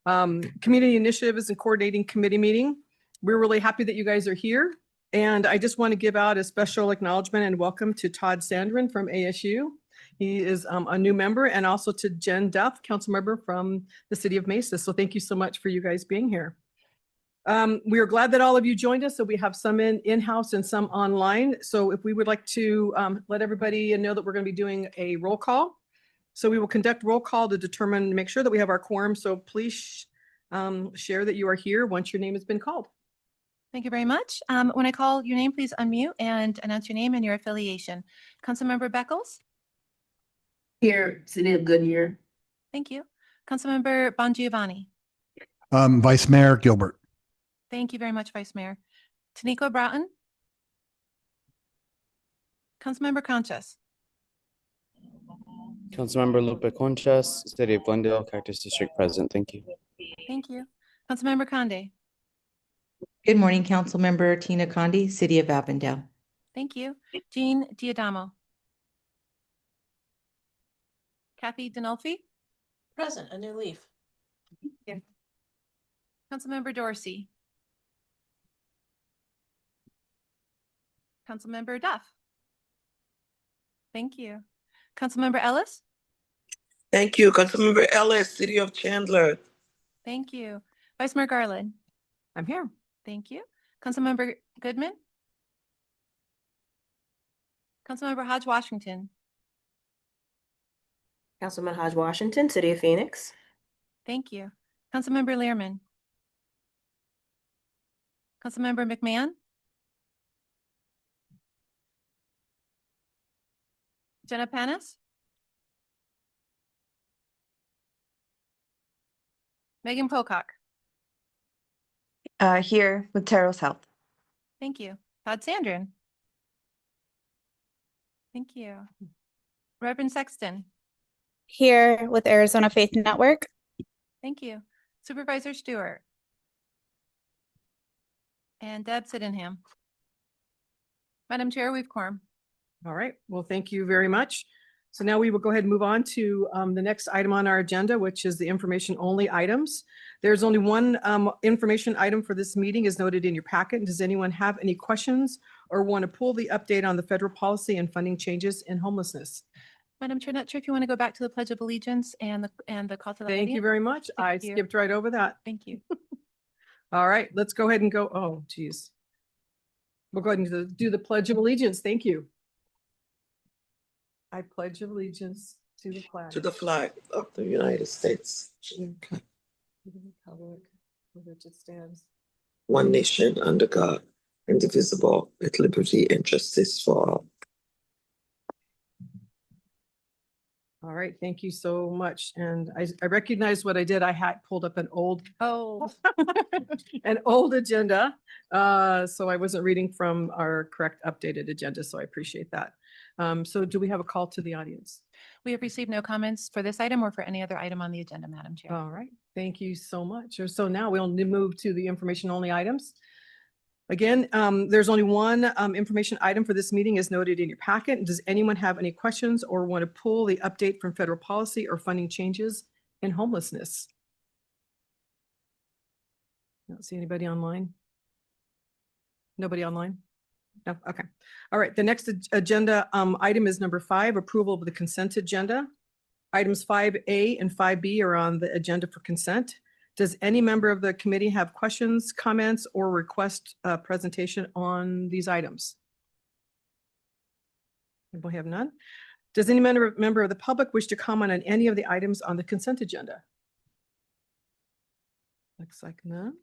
Community Initiatives and Coordinating Committee meeting. We're really happy that you guys are here. And I just want to give out a special acknowledgement and welcome to Todd Sandrin from ASU. He is a new member, and also to Jen Duff, council member from the city of Mesa. So thank you so much for you guys being here. We are glad that all of you joined us. So we have some in-house and some online. So if we would like to let everybody know that we're going to be doing a roll call. So we will conduct roll call to determine, make sure that we have our quorum. So please share that you are here once your name has been called. Thank you very much. When I call your name, please unmute and announce your name and your affiliation. Councilmember Beckles? Here, City of Goodyear. Thank you. Councilmember Bongiovanni? Vice Mayor Gilbert. Thank you very much, Vice Mayor. Taniqua Broughton? Councilmember Conchas? Councilmember Lupe Conchas, City of Glendale, Cactus District present. Thank you. Thank you. Councilmember Conde? Good morning, Councilmember Tina Condi, City of Avondale. Thank you. Jean Diadamo? Kathy Denolfi? Present, a new leaf. Yeah. Councilmember Dorsey? Councilmember Duff? Thank you. Councilmember Ellis? Thank you. Councilmember Ellis, City of Chandler. Thank you. Vice Mayor Garland? I'm here. Thank you. Councilmember Goodman? Councilmember Hodge Washington? Councilman Hodge Washington, City of Phoenix. Thank you. Councilmember Learman? Councilmember McMahon? Jenna Panis? Megan Pocock? Here with Terrell's Health. Thank you. Todd Sandrin? Thank you. Reverend Sexton? Here with Arizona Faith Network. Thank you. Supervisor Stewart? And Deb Sydenham? Madam Chair, we've quorum. All right. Well, thank you very much. So now we will go ahead and move on to the next item on our agenda, which is the information only items. There's only one information item for this meeting is noted in your packet. Does anyone have any questions or want to pull the update on the federal policy and funding changes in homelessness? Madam Chair, not sure if you want to go back to the Pledge of Allegiance and the call to the Thank you very much. I skipped right over that. Thank you. All right, let's go ahead and go. Oh, geez. We'll go ahead and do the Pledge of Allegiance. Thank you. I pledge allegiance to the flag. To the flag of the United States. Okay. Republic for which it stands. One nation under God, indivisible, with liberty and justice for all. All right, thank you so much. And I recognize what I did. I had pulled up an old agenda. So I wasn't reading from our correct updated agenda. So I appreciate that. So do we have a call to the audience? We have received no comments for this item or for any other item on the agenda, Madam Chair. All right, thank you so much. So now we'll move to the information only items. Again, there's only one information item for this meeting as noted in your packet. Does anyone have any questions or want to pull the update from federal policy or funding changes in homelessness? I don't see anybody online. Nobody online? No, okay. All right, the next agenda item is number 5, approval of the consent agenda. Items 5A and 5B are on the agenda for consent. Does any member of the committee have questions, comments, or request a presentation on these items? We have none. Does any member of the public wish to comment on any of the items on the consent agenda? Looks like none.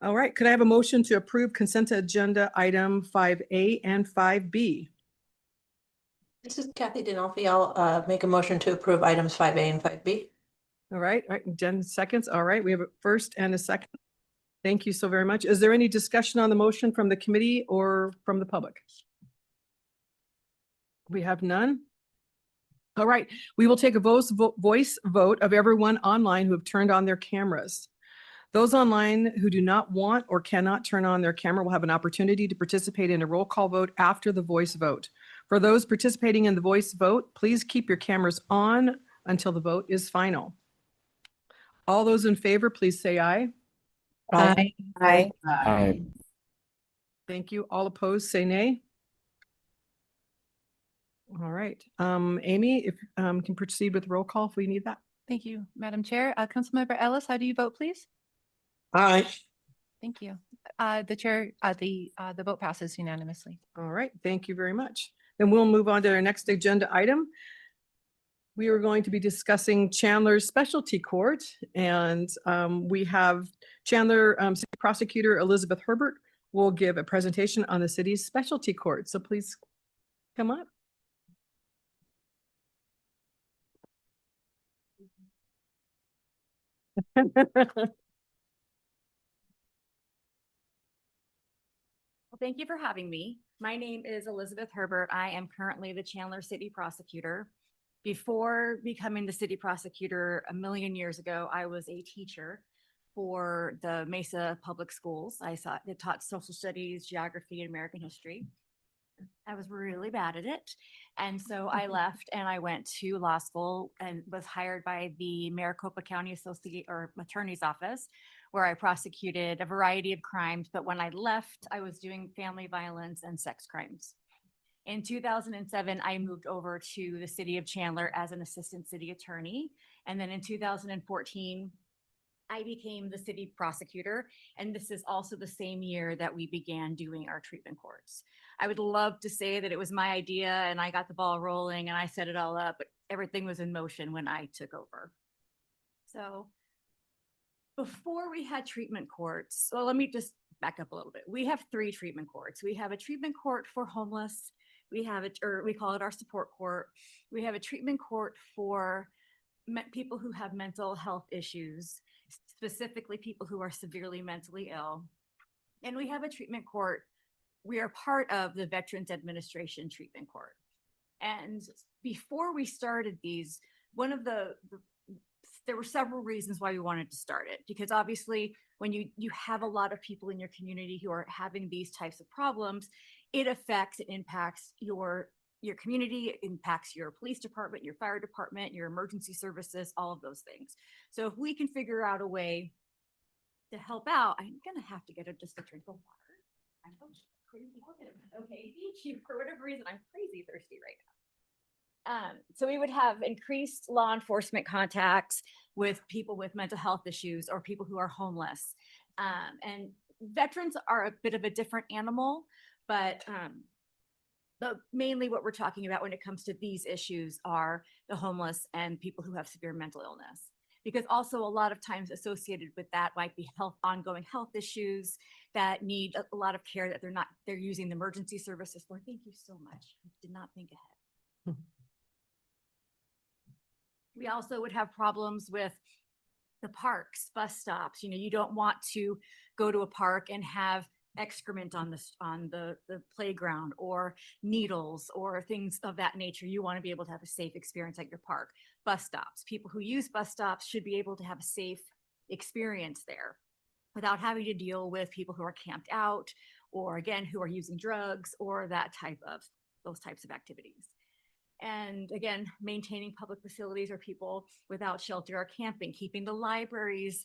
All right, could I have a motion to approve consent agenda item 5A and 5B? This is Kathy Denolfi. I'll make a motion to approve items 5A and 5B. All right, Jen seconds. All right, we have a first and a second. Thank you so very much. Is there any discussion on the motion from the committee or from the public? We have none. All right, we will take a voice vote of everyone online who have turned on their cameras. Those online who do not want or cannot turn on their camera will have an opportunity to participate in a roll call vote after the voice vote. For those participating in the voice vote, please keep your cameras on until the vote is final. All those in favor, please say aye. Aye. Aye. Thank you. All opposed, say nay. All right. Amy, if can proceed with roll call if we need that. Thank you, Madam Chair. Councilmember Ellis, how do you vote, please? Aye. Thank you. The vote passes unanimously. All right, thank you very much. Then we'll move on to our next agenda item. We are going to be discussing Chandler's Specialty Court, and we have Chandler City Prosecutor Elizabeth Herbert will give a presentation on the city's specialty court. So please come up. Well, thank you for having me. My name is Elizabeth Herbert. I am currently the Chandler City Prosecutor. Before becoming the city prosecutor a million years ago, I was a teacher for the Mesa Public Schools. I taught social studies, geography, and American history. I was really bad at it. And so I left and I went to law school and was hired by the Maricopa County Attorney's Office, where I prosecuted a variety of crimes. But when I left, I was doing family violence and sex crimes. In 2007, I moved over to the city of Chandler as an assistant city attorney. And then in 2014, I became the city prosecutor. And this is also the same year that we began doing our treatment courts. I would love to say that it was my idea and I got the ball rolling and I set it all up, but everything was in motion when I took over. So before we had treatment courts, well, let me just back up a little bit. We have 3 treatment courts. We have a treatment court for homeless. We have it, or we call it our support court. We have a treatment court for people who have mental health issues, specifically people who are severely mentally ill. And we have a treatment court. We are part of the Veterans Administration Treatment Court. And before we started these, there were several reasons why we wanted to start it, because obviously when you have a lot of people in your community who are having these types of problems, it impacts your community, it impacts your police department, your fire department, your emergency services, all of those things. So if we can figure out a way to help out, I'm gonna have to get just a drink of water. I'm so crazy. Okay, thank you. For whatever reason, I'm crazy thirsty right now. So we would have increased law enforcement contacts with people with mental health issues or people who are homeless. And veterans are a bit of a different animal, but mainly what we're talking about when it comes to these issues are the homeless and people who have severe mental illness. Because also a lot of times associated with that might be ongoing health issues that need a lot of care that they're using the emergency services for. Thank you so much. I did not think ahead. We also would have problems with the parks, bus stops. You don't want to go to a park and have excrement on the playground or needles or things of that nature. You want to be able to have a safe experience at your park. Bus stops. People who use bus stops should be able to have a safe experience there without having to deal with people who are camped out or again, who are using drugs or those types of activities. And again, maintaining public facilities or people without shelter or camping, keeping the libraries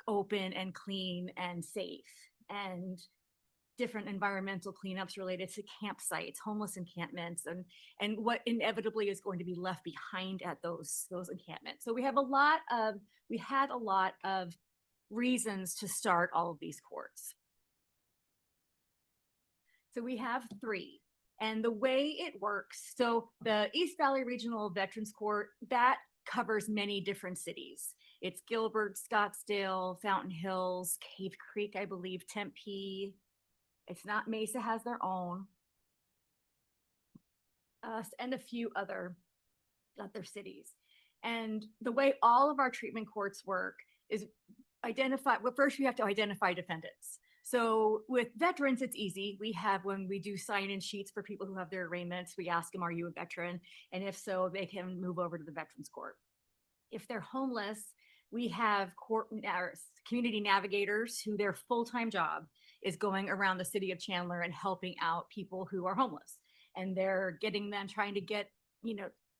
open and clean and safe, and different environmental cleanups related to campsites, homeless encampments, and what inevitably is going to be left behind at those encampments. So we had a lot of reasons to start all of these courts. So we have 3. And the way it works, so the East Valley Regional Veterans Court, that covers many different cities. It's Gilbert, Scottsdale, Fountain Hills, Cave Creek, I believe, Tempe. It's not Mesa has their own. And a few other cities. And the way all of our treatment courts work is first we have to identify defendants. So with veterans, it's easy. When we do sign-in sheets for people who have their arraignments, we ask them, are you a veteran? And if so, they can move over to the Veterans Court. If they're homeless, we have community navigators who their full-time job is going around the city of Chandler and helping out people who are homeless. And they're getting them, trying to get,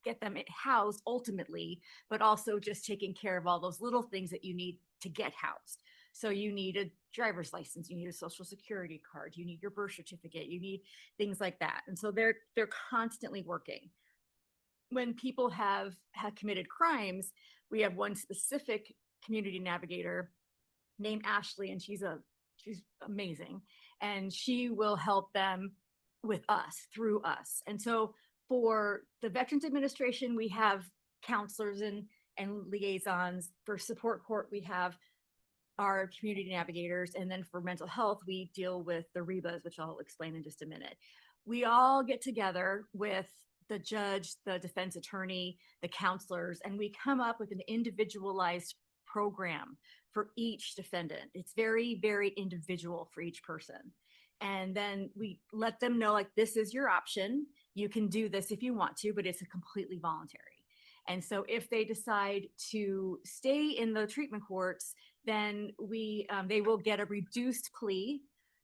get them housed ultimately, but also just taking care of all those little things that you need to get housed. So you need a driver's license, you need a social security card, you need your birth certificate, you need things like that. And so they're constantly working. When people have committed crimes, we have one specific community navigator named Ashley, and she's amazing. And she will help them with us, through us. And so for the Veterans Administration, we have counselors and liaisons. For support court, we have our community navigators. And then for mental health, we deal with the REBAs, which I'll explain in just a minute. We all get together with the judge, the defense attorney, the counselors, and we come up with an individualized program for each defendant. It's very, very individual for each person. And then we let them know, like, this is your option. You can do this if you want to, but it's a completely voluntary. And so if they decide to stay in the treatment courts, then they will get a reduced plea.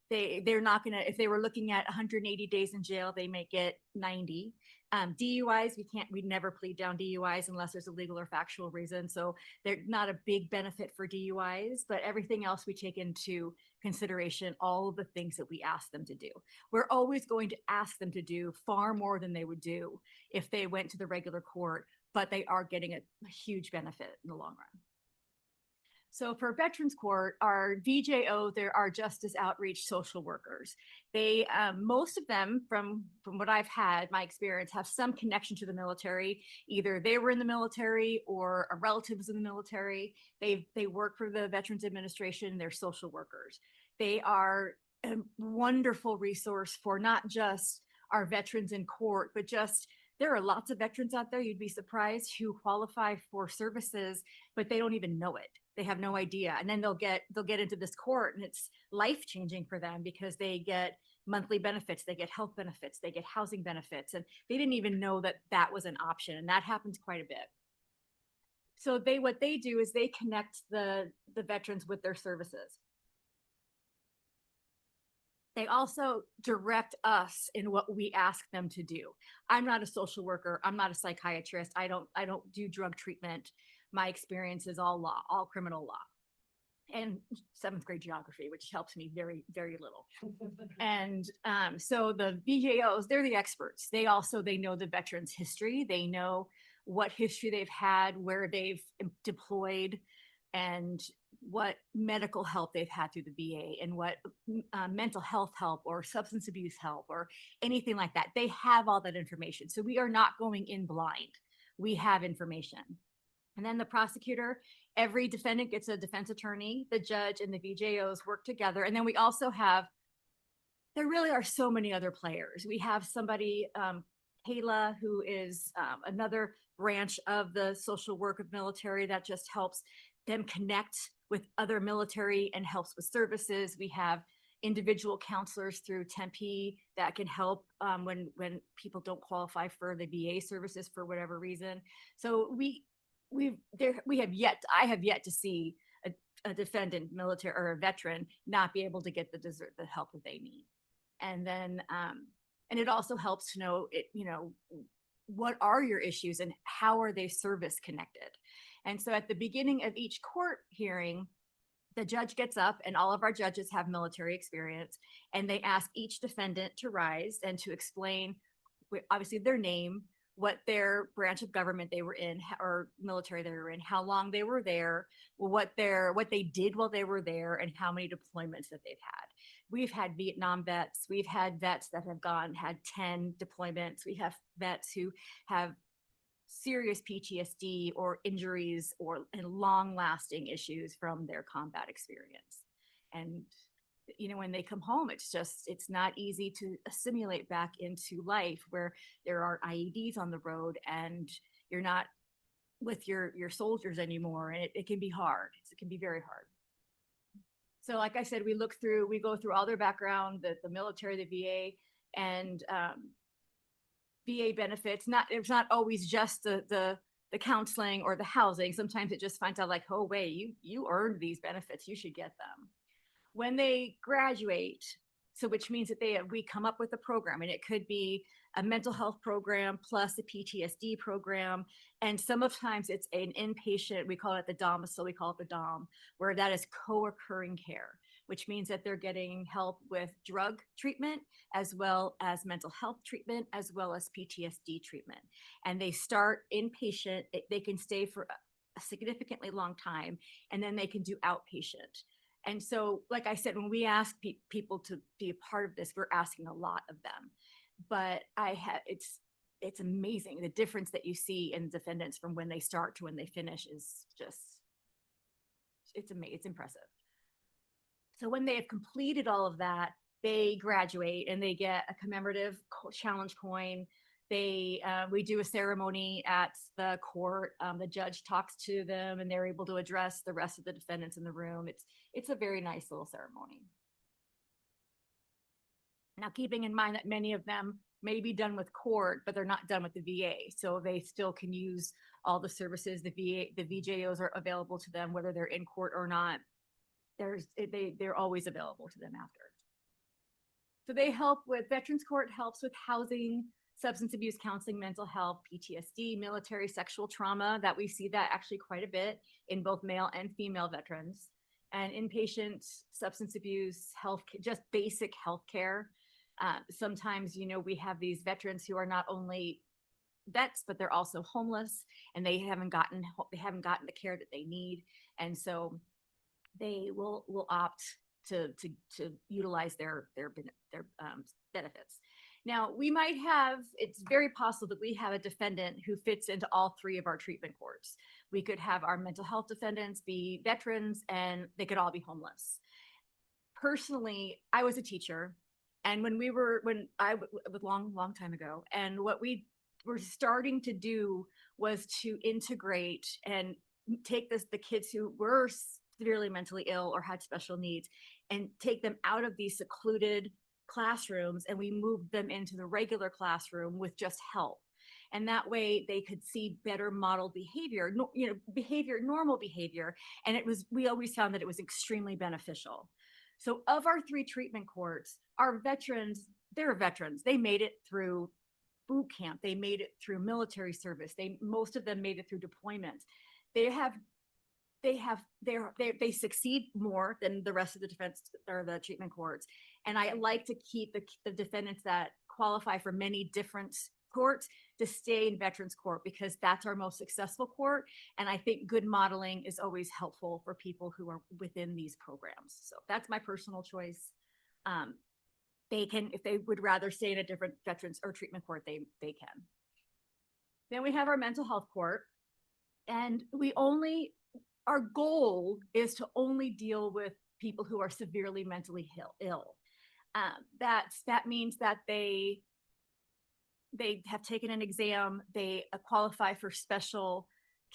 They're not gonna, if they were looking at 180 days in jail, they may get 90. DUIs, we'd never plead down DUIs unless there's a legal or factual reason. So they're not a big benefit for DUIs, but everything else we take into consideration, all of the things that we ask them to do. We're always going to ask them to do far more than they would do if they went to the regular court, but they are getting a huge benefit in the long run. So for Veterans Court, our VJO, there are Justice Outreach Social Workers. They, most of them, from what I've had, my experience, have some connection to the military. Either they were in the military or a relative was in the military. They work for the Veterans Administration. They're social workers. They are a wonderful resource for not just our veterans in court, but just there are lots of veterans out there, you'd be surprised, who qualify for services, but they don't even know it. They have no idea. And then they'll get into this court and it's life-changing for them because they get monthly benefits, they get health benefits, they get housing benefits, and they didn't even know that that was an option. And that happens quite a bit. So what they do is they connect the veterans with their services. They also direct us in what we ask them to do. I'm not a social worker. I'm not a psychiatrist. I don't do drug treatment. My experience is all law, all criminal law, and 7th grade geography, which helps me very, very little. And so the VJOs, they're the experts. They know the veterans' history. They know what history they've had, where they've deployed, and what medical help they've had through the VA, and what mental health help or substance abuse help or anything like that. They have all that information. So we are not going in blind. We have information. And then the prosecutor, every defendant gets a defense attorney, the judge and the VJOs work together. And then we also have, there really are so many other players. We have somebody, Kayla, who is another branch of the social work of military that just helps them connect with other military and helps with services. We have individual counselors through Tempe that can help when people don't qualify for the VA services for whatever reason. So I have yet to see a defendant, military or a veteran, not be able to get the help that they need. And then, and it also helps to know what are your issues and how are they service connected? And so at the beginning of each court hearing, the judge gets up, and all of our judges have military experience, and they ask each defendant to rise and to explain, obviously, their name, what their branch of government they were in or military they were in, how long they were there, what they did while they were there, and how many deployments that they've had. We've had Vietnam vets. We've had vets that have had 10 deployments. We have vets who have serious PTSD or injuries and long-lasting issues from their combat experience. And when they come home, it's not easy to assimilate back into life where there are IEDs on the road and you're not with your soldiers anymore. And it can be hard. It can be very hard. So like I said, we go through all their background, the military, the VA, and VA benefits. It's not always just the counseling or the housing. Sometimes it just finds out like, oh wait, you earned these benefits, you should get them. When they graduate, So which means that we come up with a program, and it could be a mental health program plus a PTSD program. And sometimes it's an inpatient, we call it the domicile, we call it the DOM, where that is co-occurring care, which means that they're getting help with drug treatment as well as mental health treatment, as well as PTSD treatment. And they start inpatient, they can stay for a significantly long time, and then they can do outpatient. And so, like I said, when we ask people to be a part of this, we're asking a lot of them. But it's amazing. The difference that you see in defendants from when they start to when they finish is just, it's amazing. It's impressive. So when they have completed all of that, they graduate and they get a commemorative challenge coin. We do a ceremony at the court. The judge talks to them, and they're able to address the rest of the defendants in the room. It's a very nice little ceremony. Now, keeping in mind that many of them may be done with court, but they're not done with the VA. So they still can use all the services. The VJOs are available to them, whether they're in court or not. They're always available to them after. So they help with Veterans Court, helps with housing, substance abuse counseling, mental health, PTSD, military sexual trauma, that we see that actually quite a bit in both male and female veterans, and inpatient substance abuse, health, just basic health care. Sometimes, we have these veterans who are not only vets, but they're also homeless, and they haven't gotten the care that they need. And so they will opt to utilize their benefits. Now, it's very possible that we have a defendant who fits into all three of our treatment courts. We could have our mental health defendants be veterans, and they could all be homeless. Personally, I was a teacher, and long time ago, and what we were starting to do was to integrate and take the kids who were severely mentally ill or had special needs, and take them out of these secluded classrooms, and we moved them into the regular classroom with just help. And that way they could see better model behavior, normal behavior. And we always found that it was extremely beneficial. So of our three treatment courts, our veterans, they're veterans. They made it through boot camp. They made it through military service. Most of them made it through deployment. They succeed more than the rest of the defense or the treatment courts. And I like to keep the defendants that qualify for many different courts to stay in Veterans Court, because that's our most successful court. And I think good modeling is always helpful for people who are within these programs. So that's my personal choice. They can, if they would rather stay in a different veterans or treatment court, they can. Then we have our mental health court, and our goal is to only deal with people who are severely mentally ill. That means that they have taken an exam, they qualify for special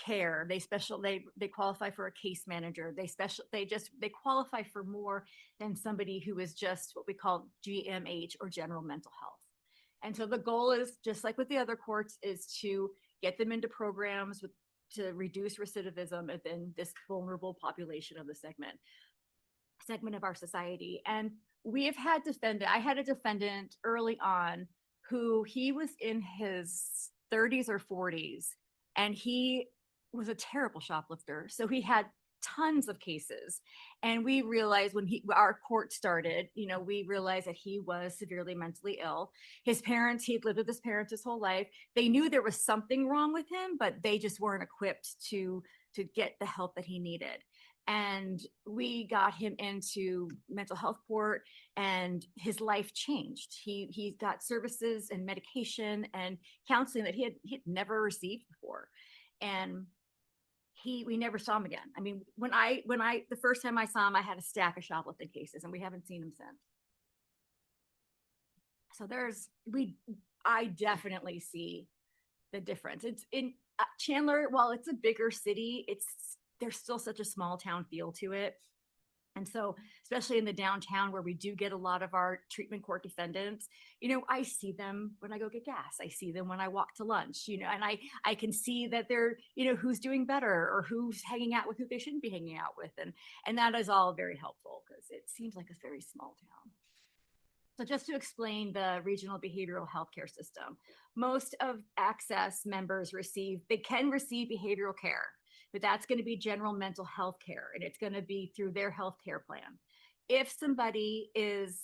care, they qualify for a case manager, they qualify for more than somebody who is just what we call GMH, or general mental health. And so the goal is, just like with the other courts, is to get them into programs to reduce recidivism within this vulnerable population of the segment of our society. And I had a defendant early on who he was in his 30s or 40s, and he was a terrible shoplifter. So he had tons of cases. And we realized when our court started, we realized that he was severely mentally ill. He'd lived with his parents his whole life. They knew there was something wrong with him, but they just weren't equipped to get the help that he needed. And we got him into mental health court, and his life changed. He got services and medication and counseling that he had never received before. And we never saw him again. I mean, the first time I saw him, I had a stack of shoplifting cases, and we haven't seen him since. So I definitely see the difference. It's in Chandler, while it's a bigger city, there's still such a small town feel to it. And so, especially in the downtown where we do get a lot of our treatment court defendants, I see them when I go get gas. I see them when I walk to lunch, and I can see that they're, who's doing better or who's hanging out with who they shouldn't be hanging out with. And that is all very helpful, because it seems like a very small town. So just to explain the regional behavioral healthcare system, most of Access members they can receive behavioral care, but that's going to be general mental health care, and it's going to be through their healthcare plan. If somebody is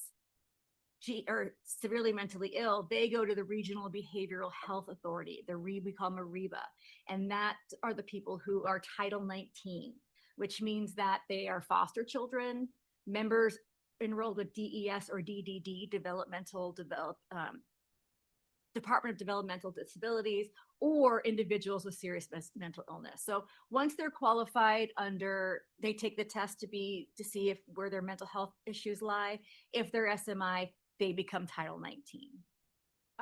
severely mentally ill, they go to the Regional Behavioral Health Authority, we call them AREBA, and that are the people who are Title 19, which means that they are foster children, members enrolled with DES or DDD, Department of Developmental Disabilities, or individuals with serious mental illness. So once they're qualified they take the test to see where their mental health issues lie. If they're SMI, they become Title 19.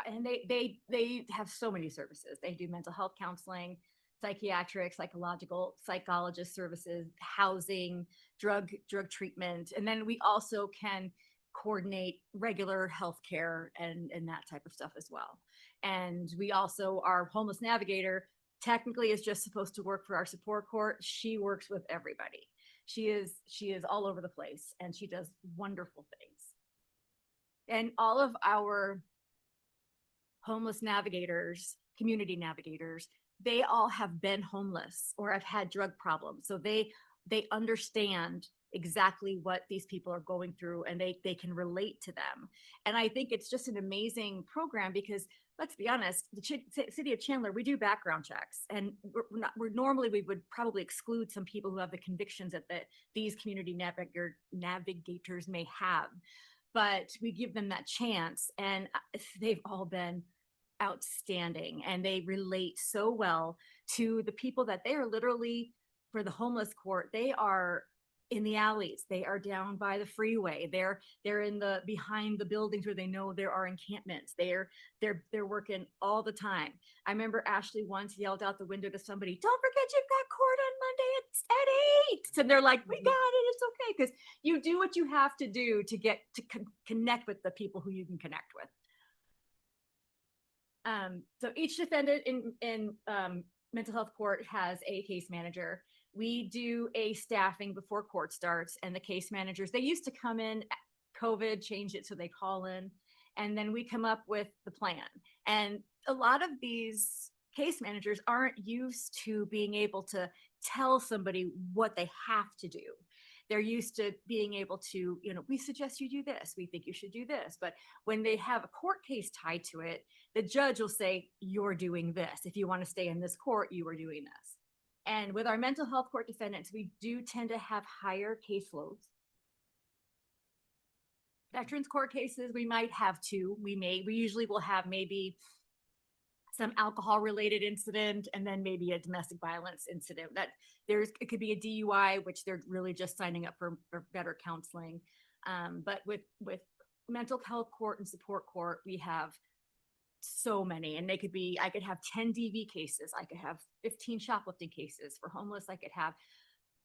And they have so many services. They do mental health counseling, psychiatric, psychologist services, housing, drug treatment. And then we also can coordinate regular healthcare and that type of stuff as well. And we also, our homeless navigator technically is just supposed to work for our support court. She works with everybody. She is all over the place, and she does wonderful things. And all of our homeless navigators, community navigators, they all have been homeless or have had drug problems. So they understand exactly what these people are going through, and they can relate to them. And I think it's just an amazing program because, let's be honest, the city of Chandler, we do background checks, and we would probably exclude some people who have the convictions that these community navigators may have, but we give them that chance, and they've all been outstanding, and they relate so well to the people that they are literally, for the homeless court, they are in the alleys, they are down by the freeway, they're behind the buildings where they know there are encampments. They're working all the time. I remember Ashley once yelled out the window to somebody, "Don't forget you've got court on Monday at 8." And they're like, "We got it, it's okay," because you do what you have to do to get to connect with the people who you can connect with. So each defendant in mental health court has a case manager. We do a staffing before court starts, and the case managers, they used to come in, COVID changed it so they call in, and then we come up with the plan. And a lot of these case managers aren't used to being able to tell somebody what they have to do. They're used to being able to, we suggest you do this, we think you should do this. But when they have a court case tied to it, the judge will say, "You're doing this. If you want to stay in this court, you are doing this." And with our mental health court defendants, we do tend to have higher caseloads. Veterans court cases, we might have two. We usually will have maybe some alcohol related incident, and then maybe a domestic violence incident. It could be a DUI, which they're really just signing up for better counseling. But with mental health court and support court, we have so many, and I could have 10 DV cases. I could have 15 shoplifting cases. For homeless, I could have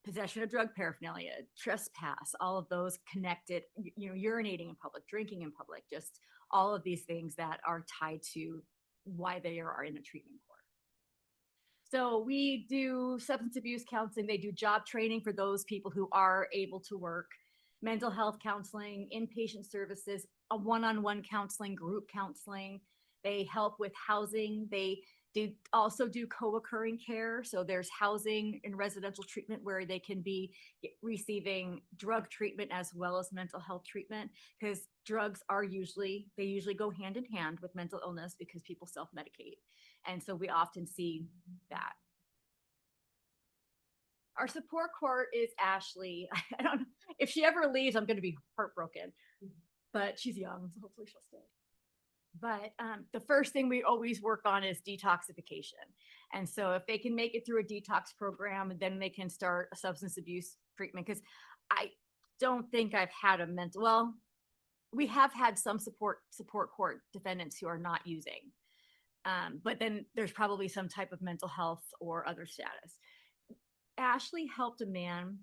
possession of drug paraphernalia, trespass, all of those connected, urinating in public, drinking in public, just all of these things that are tied to why they are in a treatment court. So we do substance abuse counseling. They do job training for those people who are able to work, mental health counseling, inpatient services, a one-on-one counseling, group counseling. They help with housing. They also do co-occurring care. So there's housing and residential treatment where they can be receiving drug treatment as well as mental health treatment, because drugs usually go hand in hand with mental illness because people self-medicate. And so we often see that. Our support court is Ashley. I don't know if she ever leaves, I'm going to be heartbroken, but she's young, so hopefully she'll stay. But the first thing we always work on is detoxification. And so if they can make it through a detox program, then they can start a substance abuse treatment. Because I don't think I've had we have had some support court defendants who are not using. But then there's probably some type of mental health or other status. Ashley helped a man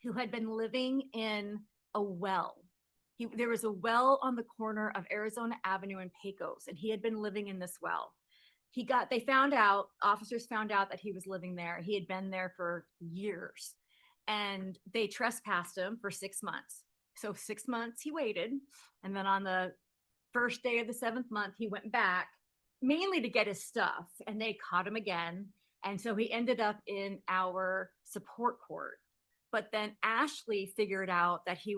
who had been living in a well. There was a well on the corner of Arizona Avenue and Pecos, and he had been living in this well. Officers found out that he was living there. He had been there for years, and they trespassed him for 6 months. So 6 months he waited. And then on the first day of the 7th month, he went back mainly to get his stuff, and they caught him again. And so he ended up in our support court. But then Ashley figured out that he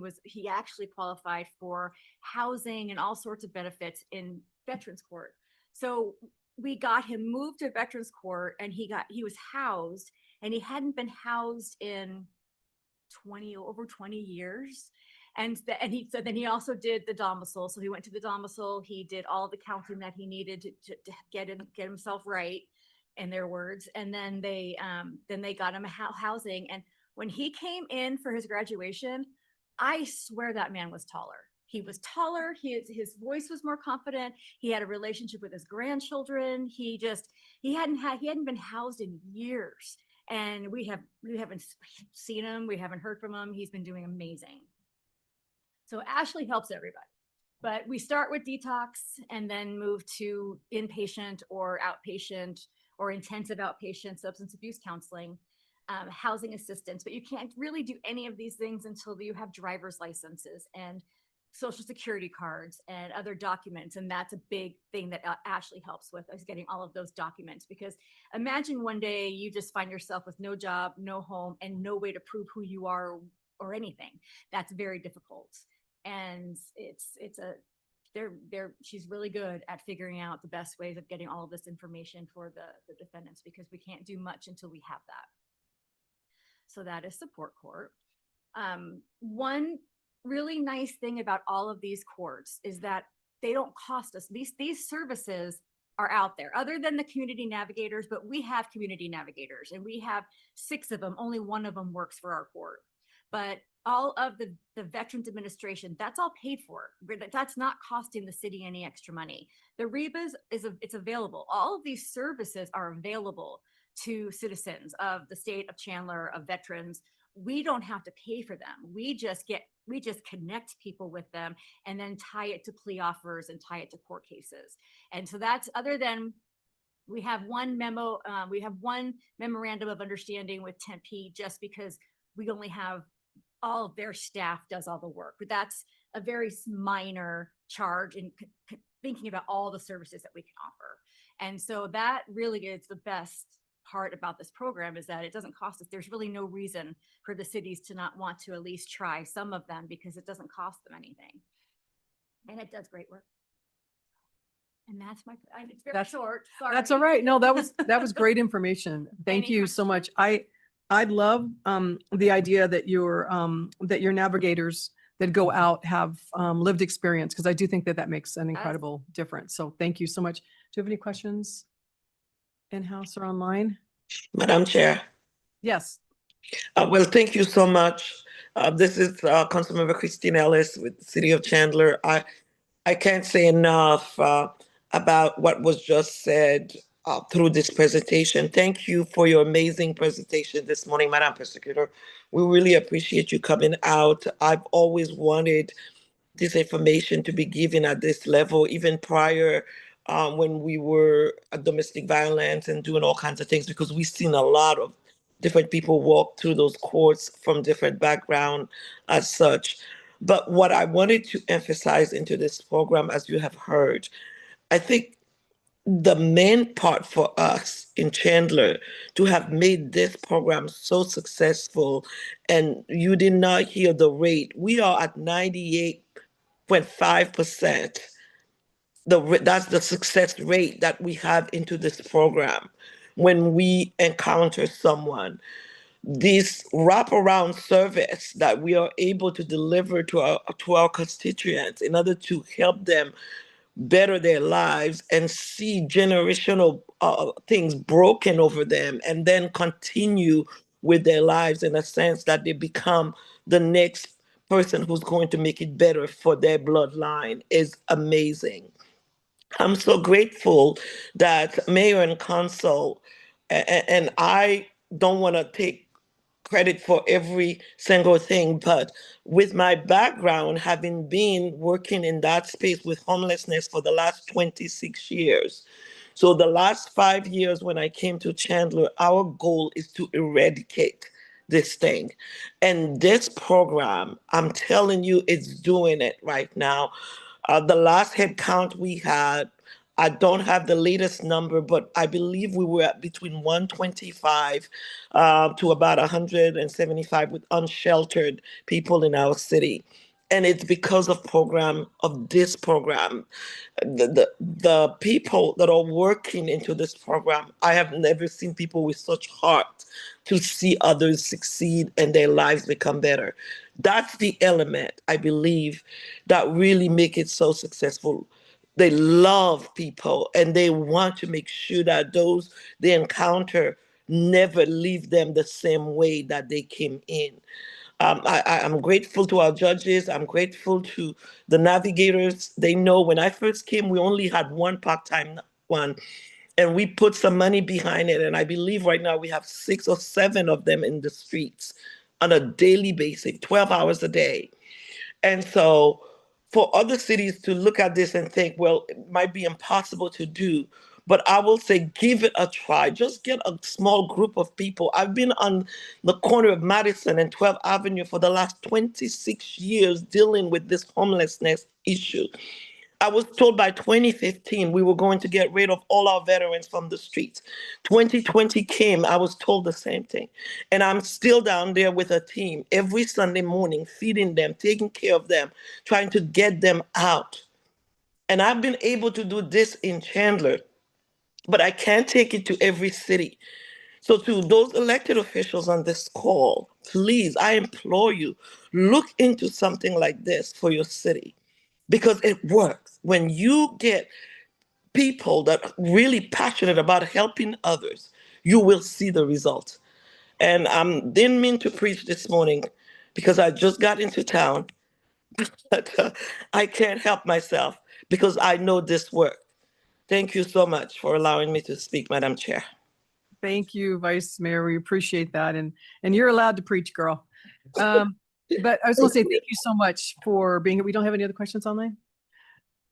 actually qualified for housing and all sorts of benefits in Veterans Court. So we got him moved to Veterans Court, and he was housed, and he hadn't been housed in over 20 years. And then he also did the domicile. So he went to the domicile. He did all the counseling that he needed to get himself right, in their words. And then they got him a housing. And when he came in for his graduation, I swear that man was taller. He was taller. His voice was more confident. He had a relationship with his grandchildren. He hadn't been housed in years. And we haven't seen him. We haven't heard from him. He's been doing amazing. So Ashley helps everybody, but we start with detox and then move to inpatient or outpatient or intensive outpatient substance abuse counseling, housing assistance. But you can't really do any of these things until you have driver's licenses and social security cards and other documents. And that's a big thing that Ashley helps with, is getting all of those documents. Because imagine one day you just find yourself with no job, no home, and no way to prove who you are or anything. That's very difficult. And she's really good at figuring out the best ways of getting all of this information for the defendants, because we can't do much until we have that. So that is support court. One really nice thing about all of these courts is that they don't cost us. These services are out there, other than the community navigators, but we have community navigators, and we have 6 of them. Only 1 of them works for our court. But all of the Veterans Administration, that's all paid for. That's not costing the city any extra money. The REBAs, it's available. All of these services are available to citizens of the state of Chandler, of veterans. We don't have to pay for them. We just connect people with them and then tie it to plea offers and tie it to court cases. And so that's, other than we have one memorandum of understanding with Tempe, just because we only have all of their staff does all the work, but that's a very minor charge in thinking about all the services that we can offer. And so that really is the best part about this program, is that it doesn't cost us. There's really no reason for the cities to not want to at least try some of them, because it doesn't cost them anything. And it does great work. And it's very short. Sorry. That's all right. No, that was great information. Thank you so much. I love the idea that your navigators that go out have lived experience, because I do think that makes an incredible difference. So thank you so much. Do you have any questions in-house or online? Madam Chair. Yes. Well, thank you so much. This is Councilmember Christine Ellis with the City of Chandler. I can't say enough about what was just said through this presentation. Thank you for your amazing presentation this morning, Madam Prosecutor. We really appreciate you coming out. I've always wanted this information to be given at this level, even prior when we were at domestic violence and doing all kinds of things, because we've seen a lot of different people walk through those courts from different backgrounds as such. But what I wanted to emphasize into this program, as you have heard, I think the main part for us in Chandler to have made this program so successful, and you did not hear the rate, we are at 98.5%. That's the success rate that we have into this program when we encounter someone. This wraparound service that we are able to deliver to our constituents in order to help them better their lives and see generational things broken over them, and then continue with their lives in a sense that they become the next person who's going to make it better for their bloodline, is amazing. I'm so grateful that Mayor and Council, and I don't want to take credit for every single thing, but with my background, having been working in that space with homelessness for the last 26 years. So the last 5 years when I came to Chandler, our goal is to eradicate this thing. And this program, I'm telling you, it's doing it right now. The last head count we had, I don't have the latest number, but I believe we were at between 125 to about 175 with unsheltered people in our city. And it's because of this program. The people that are working into this program, I have never seen people with such heart to see others succeed and their lives become better. That's the element, I believe, that really make it so successful. They love people and they want to make sure that those they encounter never leave them the same way that they came in. I'm grateful to our judges. I'm grateful to the navigators. They know when I first came, we only had one part-time one, and we put some money behind it. And I believe right now we have 6 or 7 of them in the streets on a daily basis, 12 hours a day. And so for other cities to look at this and think, well, it might be impossible to do, but I will say, give it a try. Just get a small group of people. I've been on the corner of Madison and 12th Avenue for the last 26 years dealing with this homelessness issue. I was told by 2015 we were going to get rid of all our veterans from the streets. 2020 came, I was told the same thing. And I'm still down there with a team every Sunday morning, feeding them, taking care of them, trying to get them out. And I've been able to do this in Chandler, but I can't take it to every city. So to those elected officials on this call, please, I implore you, look into something like this for your city because it works. When you get people that are really passionate about helping others, you will see the results. And I didn't mean to preach this morning because I just got into town, but I can't help myself because I know this works. Thank you so much for allowing me to speak, Madam Chair. Thank you, Vice Mayor. We appreciate that. And you're allowed to preach, girl. But I was going to say thank you so much for being here. We don't have any other questions online?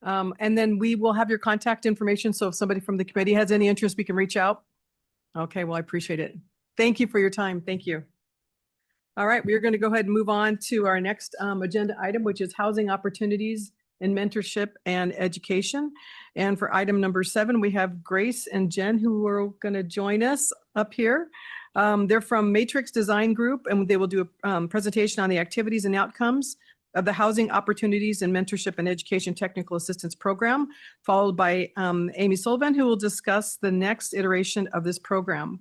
And then we will have your contact information. So if somebody from the committee has any interest, we can reach out. Okay, well, I appreciate it. Thank you for your time. Thank you. All right, we are going to go ahead and move on to our next agenda item, which is housing opportunities in mentorship and education. And for item number 7, we have Grace and Jen who are going to join us up here. They're from Matrix Design Group, and they will do a presentation on the activities and outcomes of the Housing Opportunities and Mentorship and Education Technical Assistance Program, followed by Amy Sullivan, who will discuss the next iteration of this program.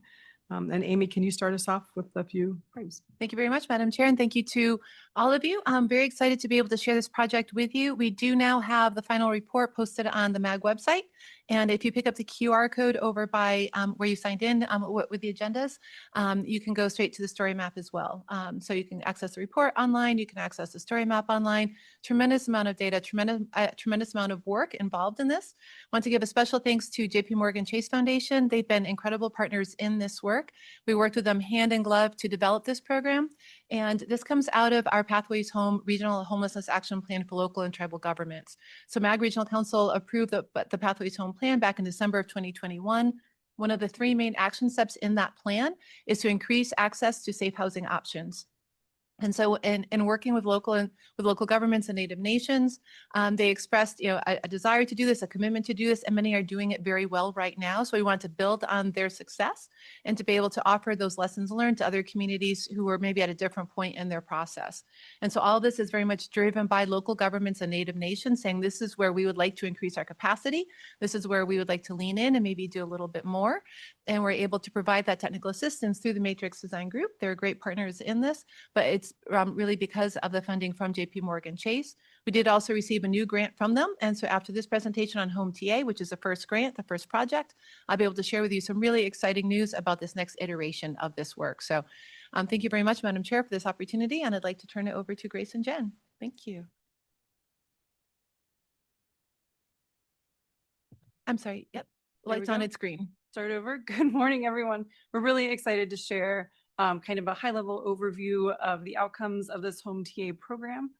And Amy, can you start us off with a few praise? Thank you very much, Madam Chair, and thank you to all of you. I'm very excited to be able to share this project with you. We do now have the final report posted on the MAG website. And if you pick up the QR code over by where you signed in with the agendas, you can go straight to the story map as well. So you can access the report online, you can access the story map online. Tremendous amount of data, tremendous amount of work involved in this. I want to give a special thanks to JP Morgan Chase Foundation. They've been incredible partners in this work. We worked with them hand in glove to develop this program. And this comes out of our Pathways Home Regional Homelessness Action Plan for local and tribal governments. So MAG Regional Council approved the Pathways Home Plan back in December of 2021. One of the 3 main action steps in that plan is to increase access to safe housing options. And so in working with local governments and Native nations, they expressed a desire to do this, a commitment to do this, and many are doing it very well right now. So we want to build on their success and to be able to offer those lessons learned to other communities who are maybe at a different point in their process. And so all of this is very much driven by local governments and Native nations saying this is where we would like to increase our capacity. This is where we would like to lean in and maybe do a little bit more. And we're able to provide that technical assistance through the Matrix Design Group. They're great partners in this, but it's really because of the funding from JP Morgan Chase. We did also receive a new grant from them. And so after this presentation on Home TA, which is the first grant, the first project, I'll be able to share with you some really exciting news about this next iteration of this work. So thank you very much, Madam Chair, for this opportunity. And I'd like to turn it over to Grace and Jen. Thank you. I'm sorry. Yep. Lights on its screen. Start over. Good morning, everyone. We're really excited to share kind of a high-level overview of the outcomes of this Home TA program.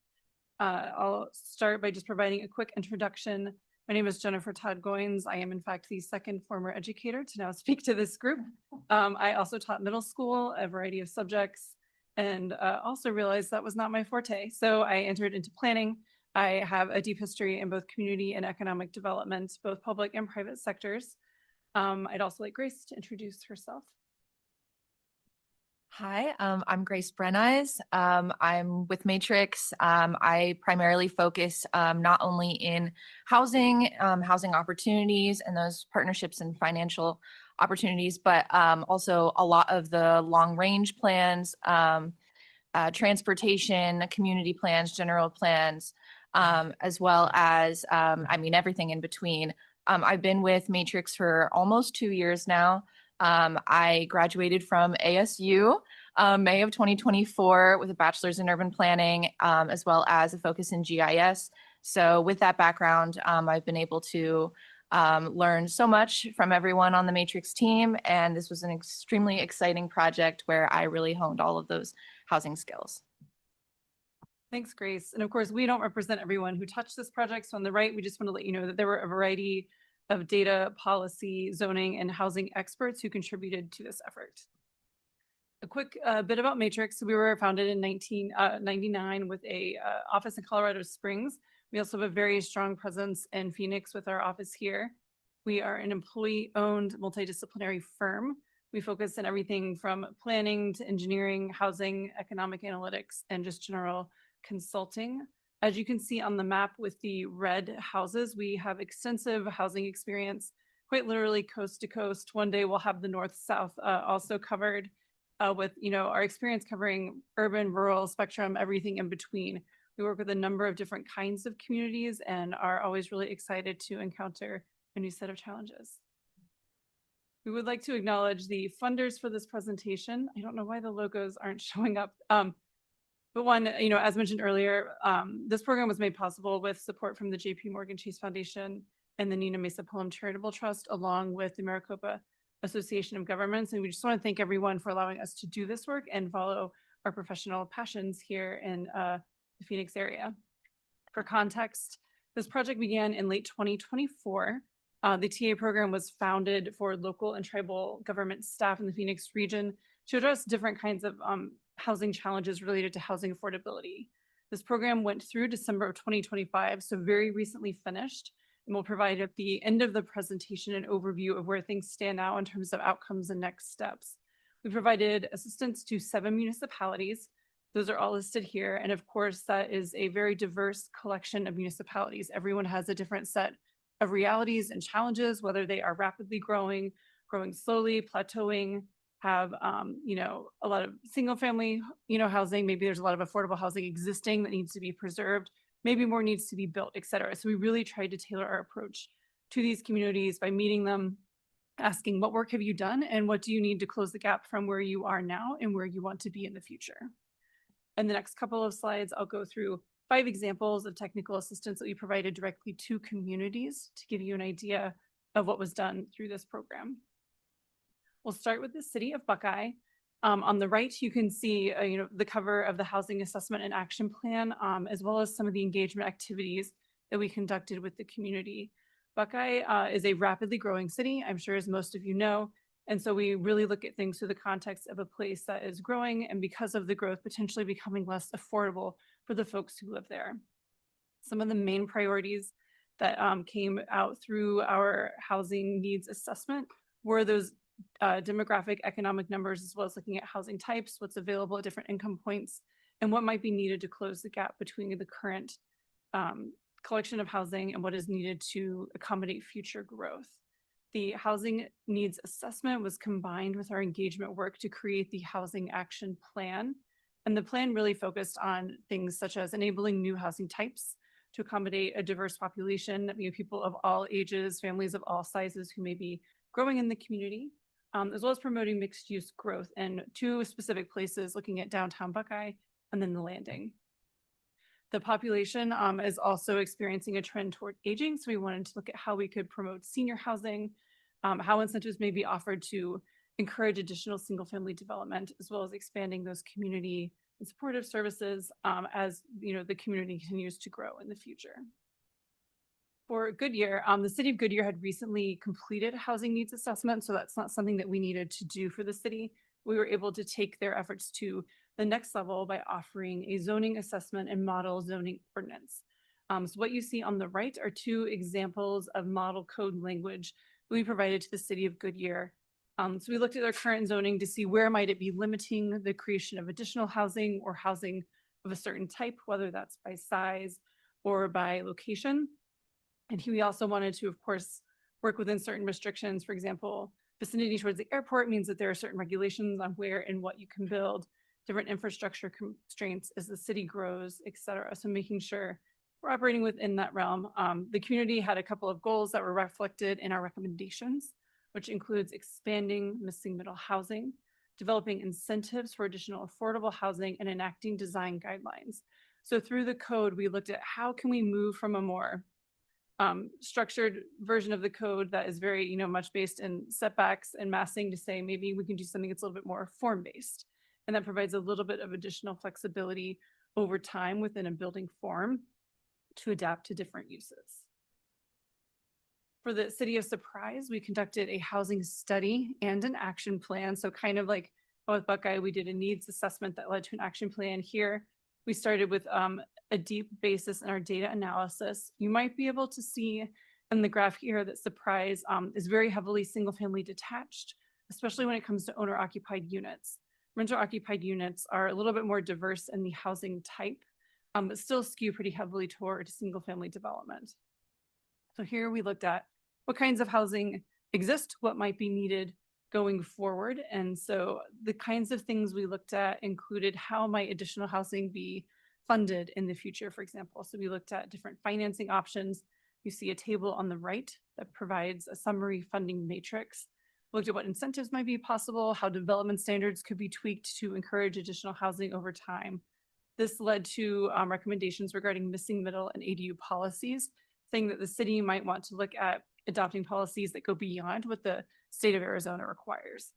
I'll start by just providing a quick introduction. My name is Jennifer Todd Goins. I am, in fact, the second former educator to now speak to this group. I also taught middle school, a variety of subjects, and also realized that was not my forte. So I entered into planning. I have a deep history in both community and economic development, both public and private sectors. I'd also like Grace to introduce herself. Hi, I'm Grace Brenneis. I'm with Matrix. I primarily focus not only in housing, housing opportunities and those partnerships and financial opportunities, but also a lot of the long range plans, transportation, community plans, general plans, as well as, I mean, everything in between. I've been with Matrix for almost 2 years now. I graduated from ASU May of 2024 with a bachelor's in urban planning, as well as a focus in GIS. So with that background, I've been able to learn so much from everyone on the Matrix team. And this was an extremely exciting project where I really honed all of those housing skills. Thanks, Grace. And of course, we don't represent everyone who touched this project. So on the right, we just want to let you know that there were a variety of data, policy, zoning, and housing experts who contributed to this effort. A quick bit about Matrix. We were founded in 1999 with a office in Colorado Springs. We also have a very strong presence in Phoenix with our office here. We are an employee-owned multidisciplinary firm. We focus on everything from planning to engineering, housing, economic analytics, and just general consulting. As you can see on the map with the red houses, we have extensive housing experience, quite literally coast to coast. One day we'll have the north-south also covered with, our experience covering urban, rural spectrum, everything in between. We work with a number of different kinds of communities and are always really excited to encounter a new set of challenges. We would like to acknowledge the funders for this presentation. I don't know why the logos aren't showing up. But one, as mentioned earlier, this program was made possible with support from the JP Morgan Chase Foundation and the Nina Mesa Pelham Charitable Trust, along with the Maricopa Association of Governments. And we just want to thank everyone for allowing us to do this work and follow our professional passions here in the Phoenix area. For context, this project began in late 2024. The TA program was founded for local and tribal government staff in the Phoenix region to address different kinds of housing challenges related to housing affordability. This program went through December of 2025, so very recently finished, and we'll provide at the end of the presentation an overview of where things stand now in terms of outcomes and next steps. We provided assistance to 7 municipalities. Those are all listed here. And of course, that is a very diverse collection of municipalities. Everyone has a different set of realities and challenges, whether they are rapidly growing, growing slowly, plateauing, have a lot of single family housing. Maybe there's a lot of affordable housing existing that needs to be preserved. Maybe more needs to be built, et cetera. So we really tried to tailor our approach to these communities by meeting them, asking what work have you done and what do you need to close the gap from where you are now and where you want to be in the future. In the next couple of slides, I'll go through 5 examples of technical assistance that we provided directly to communities to give you an idea of what was done through this program. We'll start with the city of Buckeye. On the right, you can see the cover of the Housing Assessment and Action Plan, as well as some of the engagement activities that we conducted with the community. Buckeye is a rapidly growing city, I'm sure as most of you know, and so we really look at things through the context of a place that is growing and because of the growth potentially becoming less affordable for the folks who live there. Some of the main priorities that came out through our housing needs assessment were those demographic economic numbers, as well as looking at housing types, what's available at different income points, and what might be needed to close the gap between the current collection of housing and what is needed to accommodate future growth. The housing needs assessment was combined with our engagement work to create the Housing Action Plan. And the plan really focused on things such as enabling new housing types to accommodate a diverse population, people of all ages, families of all sizes who may be growing in the community, as well as promoting mixed use growth in 2 specific places, looking at downtown Buckeye and then the Landing. The population is also experiencing a trend toward aging. So we wanted to look at how we could promote senior housing, how incentives may be offered to encourage additional single family development, as well as expanding those community and supportive services as the community continues to grow in the future. For Goodyear, the city of Goodyear had recently completed a housing needs assessment, so that's not something that we needed to do for the city. We were able to take their efforts to the next level by offering a zoning assessment and model zoning ordinance. So what you see on the right are two examples of model code language we provided to the city of Goodyear. So we looked at our current zoning to see where might it be limiting the creation of additional housing or housing of a certain type, whether that's by size or by location. And we also wanted to, of course, work within certain restrictions. For example, vicinity towards the airport means that there are certain regulations on where and what you can build, different infrastructure constraints as the city grows, et cetera. So making sure we're operating within that realm. The community had a couple of goals that were reflected in our recommendations, which includes expanding missing middle housing, developing incentives for additional affordable housing, and enacting design guidelines. So through the code, we looked at how can we move from a more structured version of the code that is very, much based in setbacks and massing to say, maybe we can do something that's a little bit more form-based. And that provides a little bit of additional flexibility over time within a building form to adapt to different uses. For the city of Surprise, we conducted a housing study and an action plan. So kind of like with Buckeye, we did a needs assessment that led to an action plan. Here, we started with a deep basis in our data analysis. You might be able to see in the graph here that Surprise is very heavily single-family detached, especially when it comes to owner-occupied units. Renter-occupied units are a little bit more diverse in the housing type, but still skew pretty heavily toward single-family development. So here we looked at what kinds of housing exist, what might be needed going forward. And so the kinds of things we looked at included how might additional housing be funded in the future, for example. So we looked at different financing options. You see a table on the right that provides a summary funding matrix. We looked at what incentives might be possible, how development standards could be tweaked to encourage additional housing over time. This led to recommendations regarding missing middle and ADU policies, saying that the city might want to look at adopting policies that go beyond what the state of Arizona requires.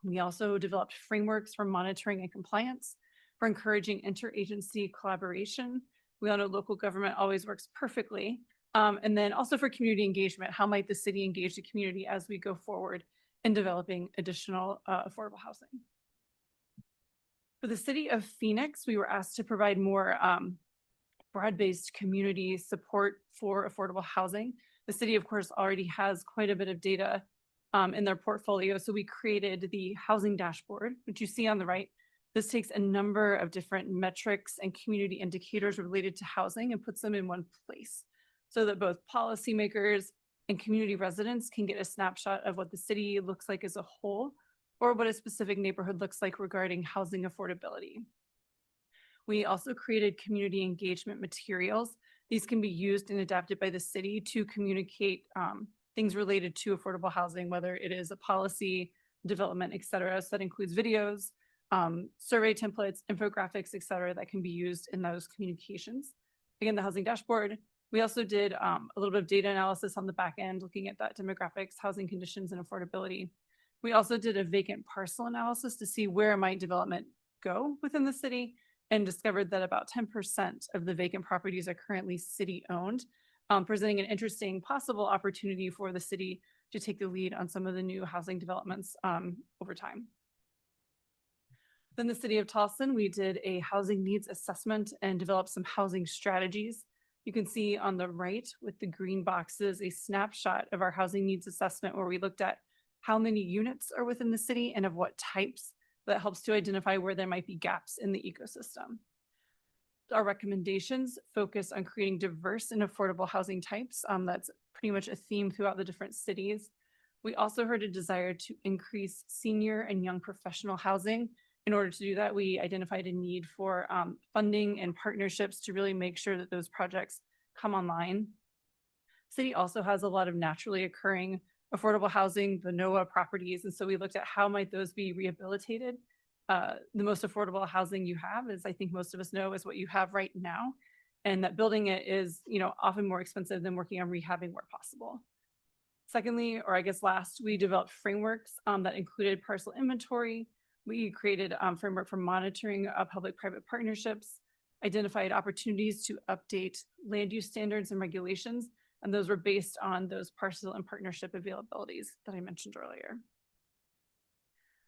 We also developed frameworks for monitoring and compliance, for encouraging interagency collaboration. We all know local government always works perfectly. And then also for community engagement, how might the city engage the community as we go forward in developing additional affordable housing? For the city of Phoenix, we were asked to provide more broad-based community support for affordable housing. The city, of course, already has quite a bit of data in their portfolio. So we created the housing dashboard, which you see on the right. This takes a number of different metrics and community indicators related to housing and puts them in one place so that both policymakers and community residents can get a snapshot of what the city looks like as a whole or what a specific neighborhood looks like regarding housing affordability. We also created community engagement materials. These can be used and adapted by the city to communicate things related to affordable housing, whether it is a policy, development, et cetera. So that includes videos, survey templates, infographics, et cetera, that can be used in those communications. Again, the housing dashboard. We also did a little bit of data analysis on the back end, looking at that demographics, housing conditions, and affordability. We also did a vacant parcel analysis to see where might development go within the city, and discovered that about 10% of the vacant properties are currently city-owned, presenting an interesting possible opportunity for the city to take the lead on some of the new housing developments over time. Then the city of Towson, we did a housing needs assessment and developed some housing strategies. You can see on the right with the green boxes, a snapshot of our housing needs assessment where we looked at how many units are within the city and of what types. That helps to identify where there might be gaps in the ecosystem. Our recommendations focus on creating diverse and affordable housing types. That's pretty much a theme throughout the different cities. We also heard a desire to increase senior and young professional housing. In order to do that, we identified a need for funding and partnerships to really make sure that those projects come online. City also has a lot of naturally occurring affordable housing, the NOAA properties. And so we looked at how might those be rehabilitated. The most affordable housing you have, as I think most of us know, is what you have right now. And that building it is, often more expensive than working on rehabbing where possible. Secondly, or I guess last, we developed frameworks that included parcel inventory. We created a framework for monitoring public-private partnerships, identified opportunities to update land use standards and regulations, and those were based on those parcel and partnership availabilities that I mentioned earlier.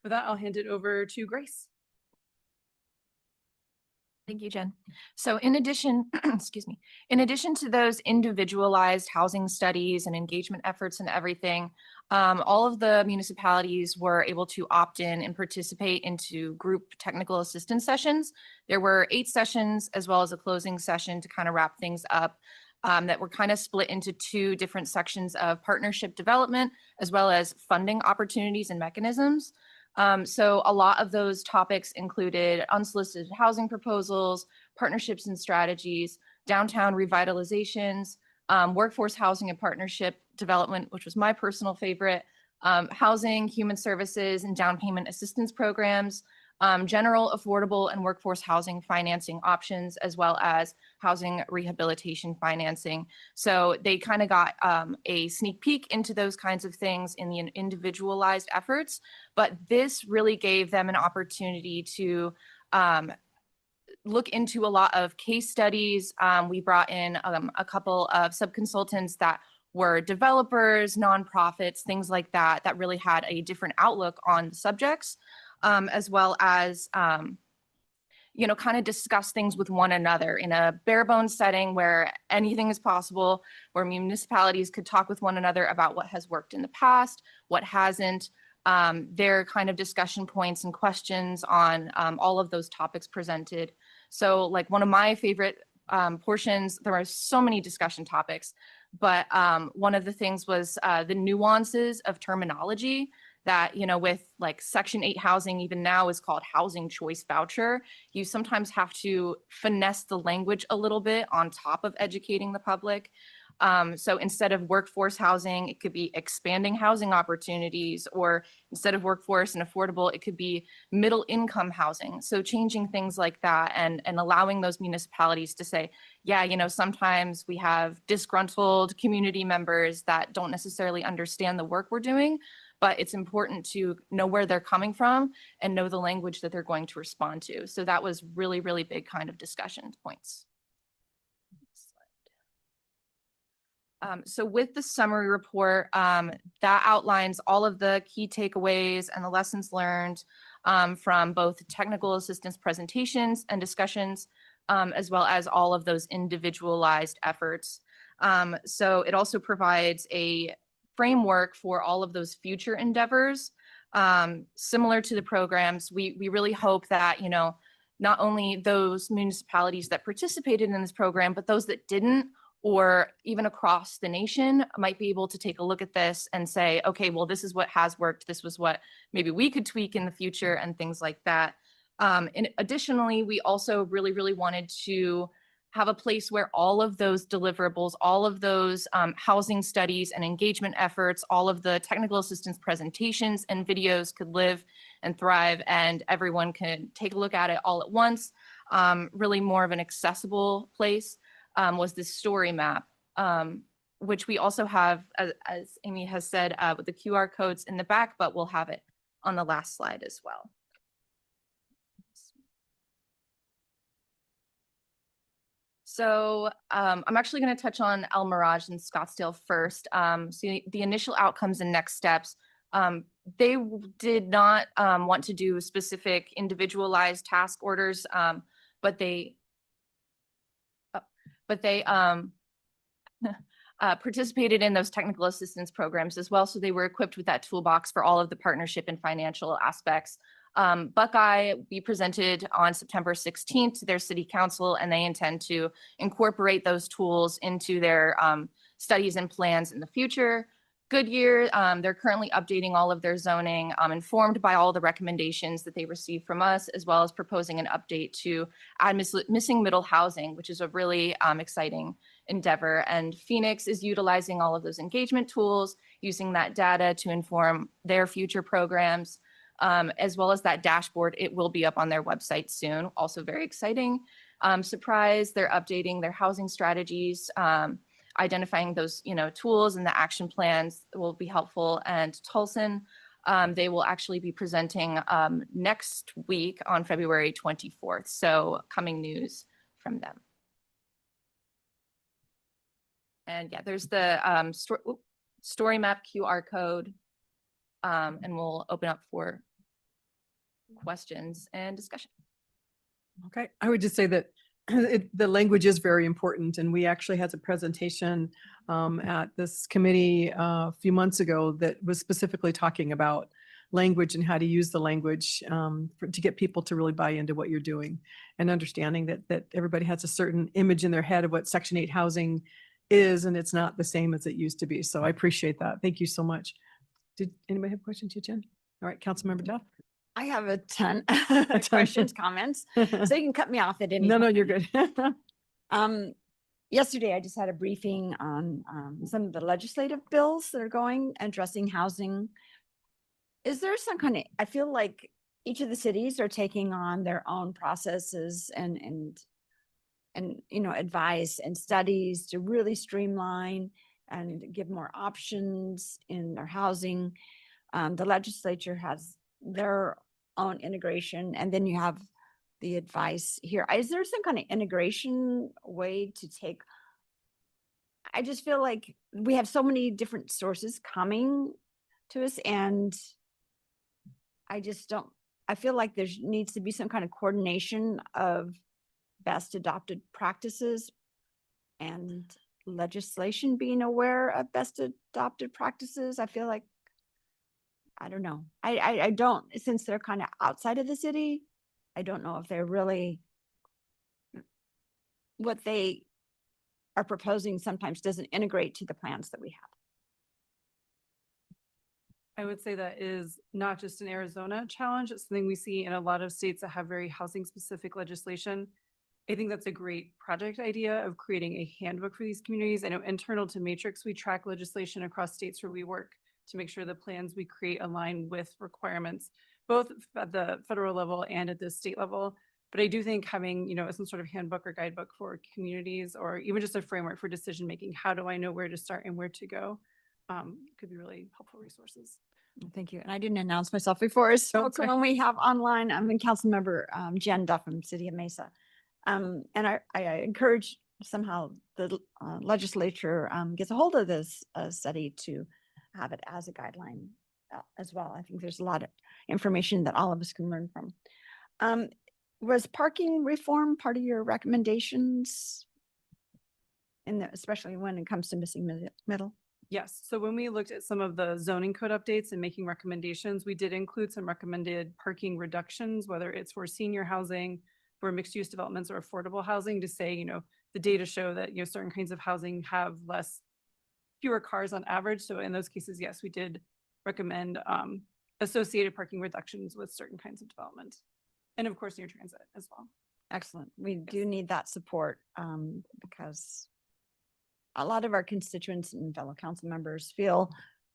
With that, I'll hand it over to Grace. Thank you, Jen. So in addition, excuse me, in addition to those individualized housing studies and engagement efforts and everything, all of the municipalities were able to opt in and participate into group technical assistance sessions. There were 8 sessions as well as a closing session to kind of wrap things up, that were kind of split into 2 different sections of partnership development as well as funding opportunities and mechanisms. So a lot of those topics included unsolicited housing proposals, partnerships and strategies, downtown revitalizations, workforce housing and partnership development, which was my personal favorite, housing, human services, and down payment assistance programs, general affordable and workforce housing financing options, as well as housing rehabilitation financing. So they kind of got a sneak peek into those kinds of things in the individualized efforts, but this really gave them an opportunity to look into a lot of case studies. We brought in a couple of sub-consultants that were developers, nonprofits, things like that, that really had a different outlook on the subjects. As well as, you know, kind of discuss things with one another in a bare bones setting where anything is possible, where municipalities could talk with one another about what has worked in the past, what hasn't, their kind of discussion points and questions on all of those topics presented. So like one of my favorite portions, there are so many discussion topics, but one of the things was the nuances of terminology. That, you know, with like Section 8 housing, even now is called housing choice voucher. You sometimes have to finesse the language a little bit on top of educating the public. So instead of workforce housing, it could be expanding housing opportunities, or instead of workforce and affordable, it could be middle income housing. So changing things like that and allowing those municipalities to say, yeah, you know, sometimes we have disgruntled community members that don't necessarily understand the work we're doing, but it's important to know where they're coming from and know the language that they're going to respond to. So that was really, really big kind of discussion points. So with the summary report, that outlines all of the key takeaways and the lessons learned from both technical assistance presentations and discussions, as well as all of those individualized efforts. So it also provides a framework for all of those future endeavors. Similar to the programs, we really hope that, you know, not only those municipalities that participated in this program, but those that didn't, or even across the nation, might be able to take a look at this and say, okay, well, this is what has worked. This was what maybe we could tweak in the future and things like that. And additionally, we also really, really wanted to have a place where all of those deliverables, all of those housing studies and engagement efforts, all of the technical assistance presentations and videos could live and thrive, and everyone can take a look at it all at once. Really more of an accessible place was this story map, which we also have, as Amy has said, with the QR codes in the back, but we'll have it on the last slide as well. So I'm actually going to touch on El Mirage and Scottsdale first. So the initial outcomes and next steps, they did not want to do specific individualized task orders, but they participated in those technical assistance programs as well. So they were equipped with that toolbox for all of the partnership and financial aspects. Buckeye, we presented on September 16th to their city council, and they intend to incorporate those tools into their studies and plans in the future. Goodyear, they're currently updating all of their zoning, informed by all the recommendations that they received from us, as well as proposing an update to add missing middle housing, which is a really exciting endeavor. And Phoenix is utilizing all of those engagement tools, using that data to inform their future programs. As well as that dashboard. It will be up on their website soon. Also very exciting. Surprise, they're updating their housing strategies, identifying those, you know, tools and the action plans will be helpful. And Tulsa, they will actually be presenting next week on February 24th. So coming news from them. And yeah, there's the story map QR code, and we'll open up for questions and discussion. Okay, I would just say that the language is very important, and we actually had a presentation at this committee a few months ago that was specifically talking about language and how to use the language to get people to really buy into what you're doing, and understanding that everybody has a certain image in their head of what Section 8 housing is, and it's not the same as it used to be. So I appreciate that. Thank you so much. Did anybody have questions, Jen? All right, Councilmember Duff. I have a ton ton. of questions, comments, so you can cut me off at any No, point. you're good. Yesterday, I just had a briefing on some of the legislative bills that are going, addressing housing. Is there some kind of, I feel like each of the cities are taking on their own processes and you know, advice and studies to really streamline and give more options in their housing. The legislature has their own integration, and then you have the advice here. Is there some kind of integration way to take? I just feel like we have so many different sources coming to us, and I just don't, I feel like there needs to be some kind of coordination of best adopted practices and legislation being aware of best adopted practices. I feel like, I don't know. I don't, since they're kind of outside of the city, I don't know if they're really, what they are proposing sometimes doesn't integrate to the plans that we have. I would say that is not just an Arizona challenge. It's something we see in a lot of states that have very housing specific legislation. I think that's a great project idea of creating a handbook for these communities. I know internal to Matrix, we track legislation across states where we work to make sure the plans we create align with requirements, both at the federal level and at the state level. But I do think having, you know, some sort of handbook or guidebook for communities, or even just a framework for decision making, how do I know where to start and where to go, could be really helpful resources. Thank you. And I didn't announce myself before. So when we have online, I'm in Councilmember Jen Duff from City of Mesa. And I encourage somehow the legislature gets a hold of this study to have it as a guideline as well. I think there's a lot of information that all of us can learn from. Was parking reform part of your recommendations? Especially when it comes to missing middle? Yes. So when we looked at some of the zoning code updates and making recommendations, we did include some recommended parking reductions, whether it's for senior housing, for mixed use developments, or affordable housing, to say, you know, the data show that, you know, certain kinds of housing have fewer cars on average. So in those cases, yes, we did recommend associated parking reductions with certain kinds of development. And of course, near transit as well. Excellent. We do need that support because a lot of our constituents and fellow council members feel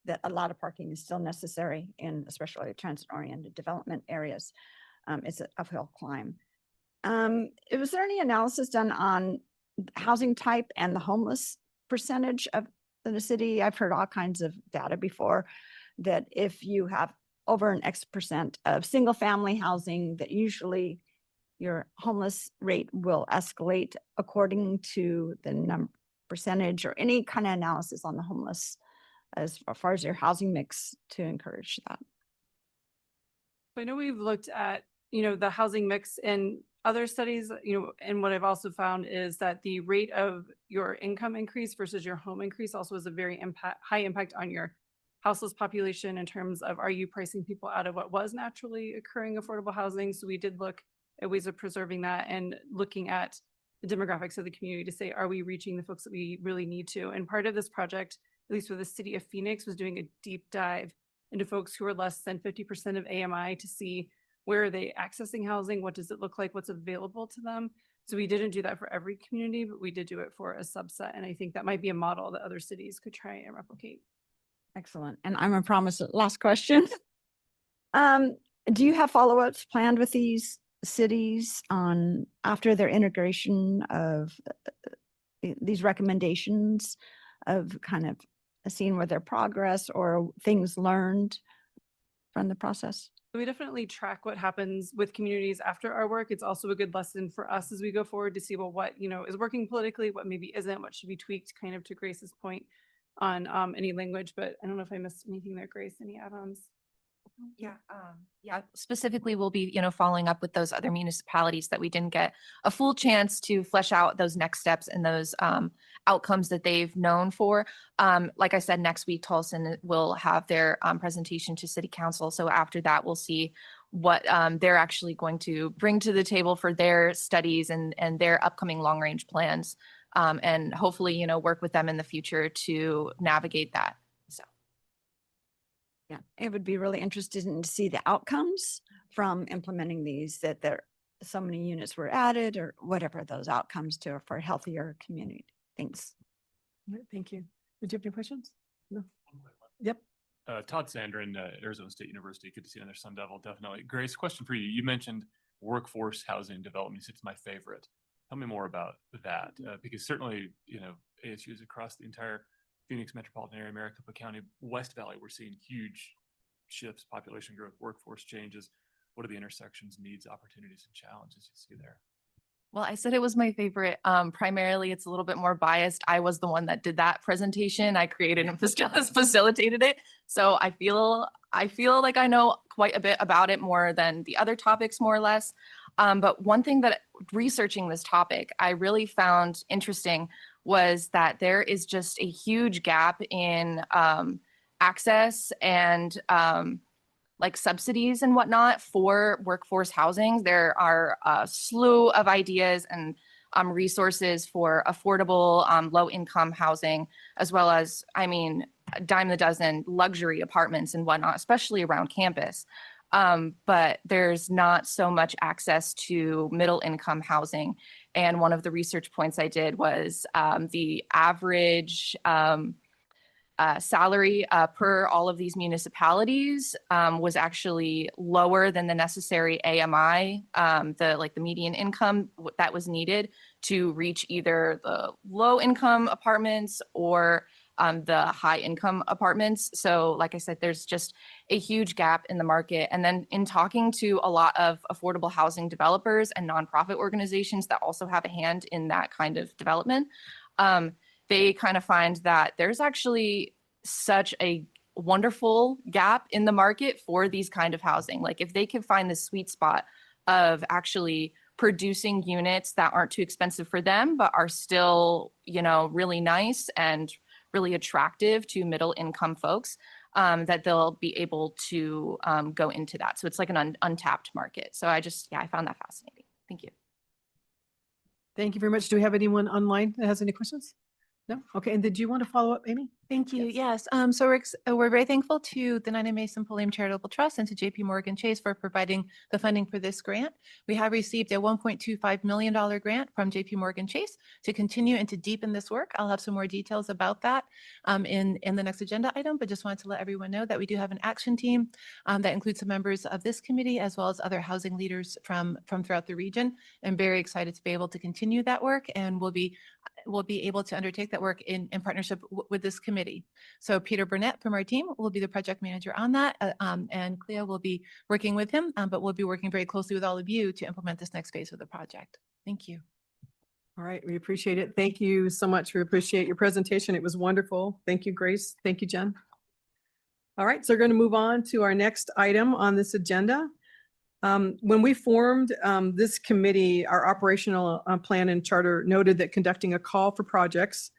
that a lot of parking is still necessary in especially transit-oriented development areas. It's an uphill climb. Was there any analysis done on housing type and the homeless percentage of the city? I've heard all kinds of data before that if you have over an X percent of single family housing, that usually your homeless rate will escalate according to the percentage, or any kind of analysis on the homeless as far as your housing mix to encourage that. I know we've looked at, you know, the housing mix in other studies, you know, and what I've also found is that the rate of your income increase versus your home increase also has a very high impact on your houseless population in terms of, are you pricing people out of what was naturally occurring affordable housing? So we did look at ways of preserving that and looking at the demographics of the community to say, are we reaching the folks that we really need to? And part of this project, at least for the city of Phoenix, was doing a deep dive into folks who are less than 50% of AMI to see where are they accessing housing, what does it look like, what's available to them. So we didn't do that for every community, but we did do it for a subset. And I think that might be a model that other cities could try and replicate. Excellent. And I'm gonna promise last question. Do you have follow-ups planned with these cities on after their integration of these recommendations, of kind of seeing where their progress or things learned from the process? We definitely track what happens with communities after our work. It's also a good lesson for us as we go forward to see, well, what, you know, is working politically, what maybe isn't, what should be tweaked, kind of to Grace's point on any language. But I don't know if I missed anything there, Grace, any add-ons? Yeah, specifically, we'll be, following up with those other municipalities that we didn't get a full chance to flesh out those next steps and those outcomes that they've known for. Like I said, next week, Tolson will have their presentation to City Council. So after that, we'll see what they're actually going to bring to the table for their studies and their upcoming long-range plans. And hopefully, work with them in the future to navigate that. Yeah, it would be really interesting to see the outcomes from implementing these, that there so many units were added or whatever those outcomes to for a healthier community. Thanks. All right, thank you. Did you have any questions? No. Yep. Todd Sandrin, Arizona State University. Good to see you on there, Sun Devil. Definitely. Grace, question for you. You mentioned workforce housing development. You said it's my favorite. Tell me more about that, because certainly, ASUs across the entire Phoenix metropolitan area, Maricopa County, West Valley, we're seeing huge shifts, population growth, workforce changes. What are the intersections, needs, opportunities, and challenges you see there? Well, I said it was my favorite. Primarily, it's a little bit more biased. I was the one that did that presentation. I created and facilitated it. So I feel like I know quite a bit about it, more than the other topics, more or less. But one thing that researching this topic, I really found interesting was that there is just a huge gap in access and like subsidies and whatnot for workforce housing. There are a slew of ideas and resources for affordable low income housing, as well as, a dime a dozen luxury apartments and whatnot, especially around campus. But there's not so much access to middle income housing. And one of the research points I did was the average salary per all of these municipalities was actually lower than the necessary AMI, the median income that was needed to reach either the low income apartments or the high income apartments. So like I said, there's just a huge gap in the market. And then in talking to a lot of affordable housing developers and nonprofit organizations that also have a hand in that kind of development, they kind of find that there's actually such a wonderful gap in the market for these kind of housing. Like if they could find the sweet spot of actually producing units that aren't too expensive for them, but are still, really nice and really attractive to middle income folks, that they'll be able to go into that. So it's like an untapped market. So I found that fascinating. Thank you. Thank you very much. Do we have anyone online that has any questions? No? Okay. And did you want to follow up, Amy? Thank you. Yes. So we're very thankful to the Nina Mason Pulliam Charitable Trust and to JP Morgan Chase for providing the funding for this grant. We have received a $1.25 million grant from JP Morgan Chase to continue and to deepen this work. I'll have some more details about that in the next agenda item, but just wanted to let everyone know that we do have an action team that includes some members of this committee as well as other housing leaders from throughout the region. I'm very excited to be able to continue that work, and we'll be able to undertake that work in partnership with this committee. So Peter Burnett from our team will be the project manager on that, and Clea will be working with him, but we'll be working very closely with all of you to implement this next phase of the project. Thank you. All right, we appreciate it. Thank you so much. We appreciate your presentation. It was wonderful. Thank you, Grace. Thank you, Jen. All right, so we're going to move on to our next item on this agenda. When we formed this committee, our operational plan and charter noted that conducting a call for projects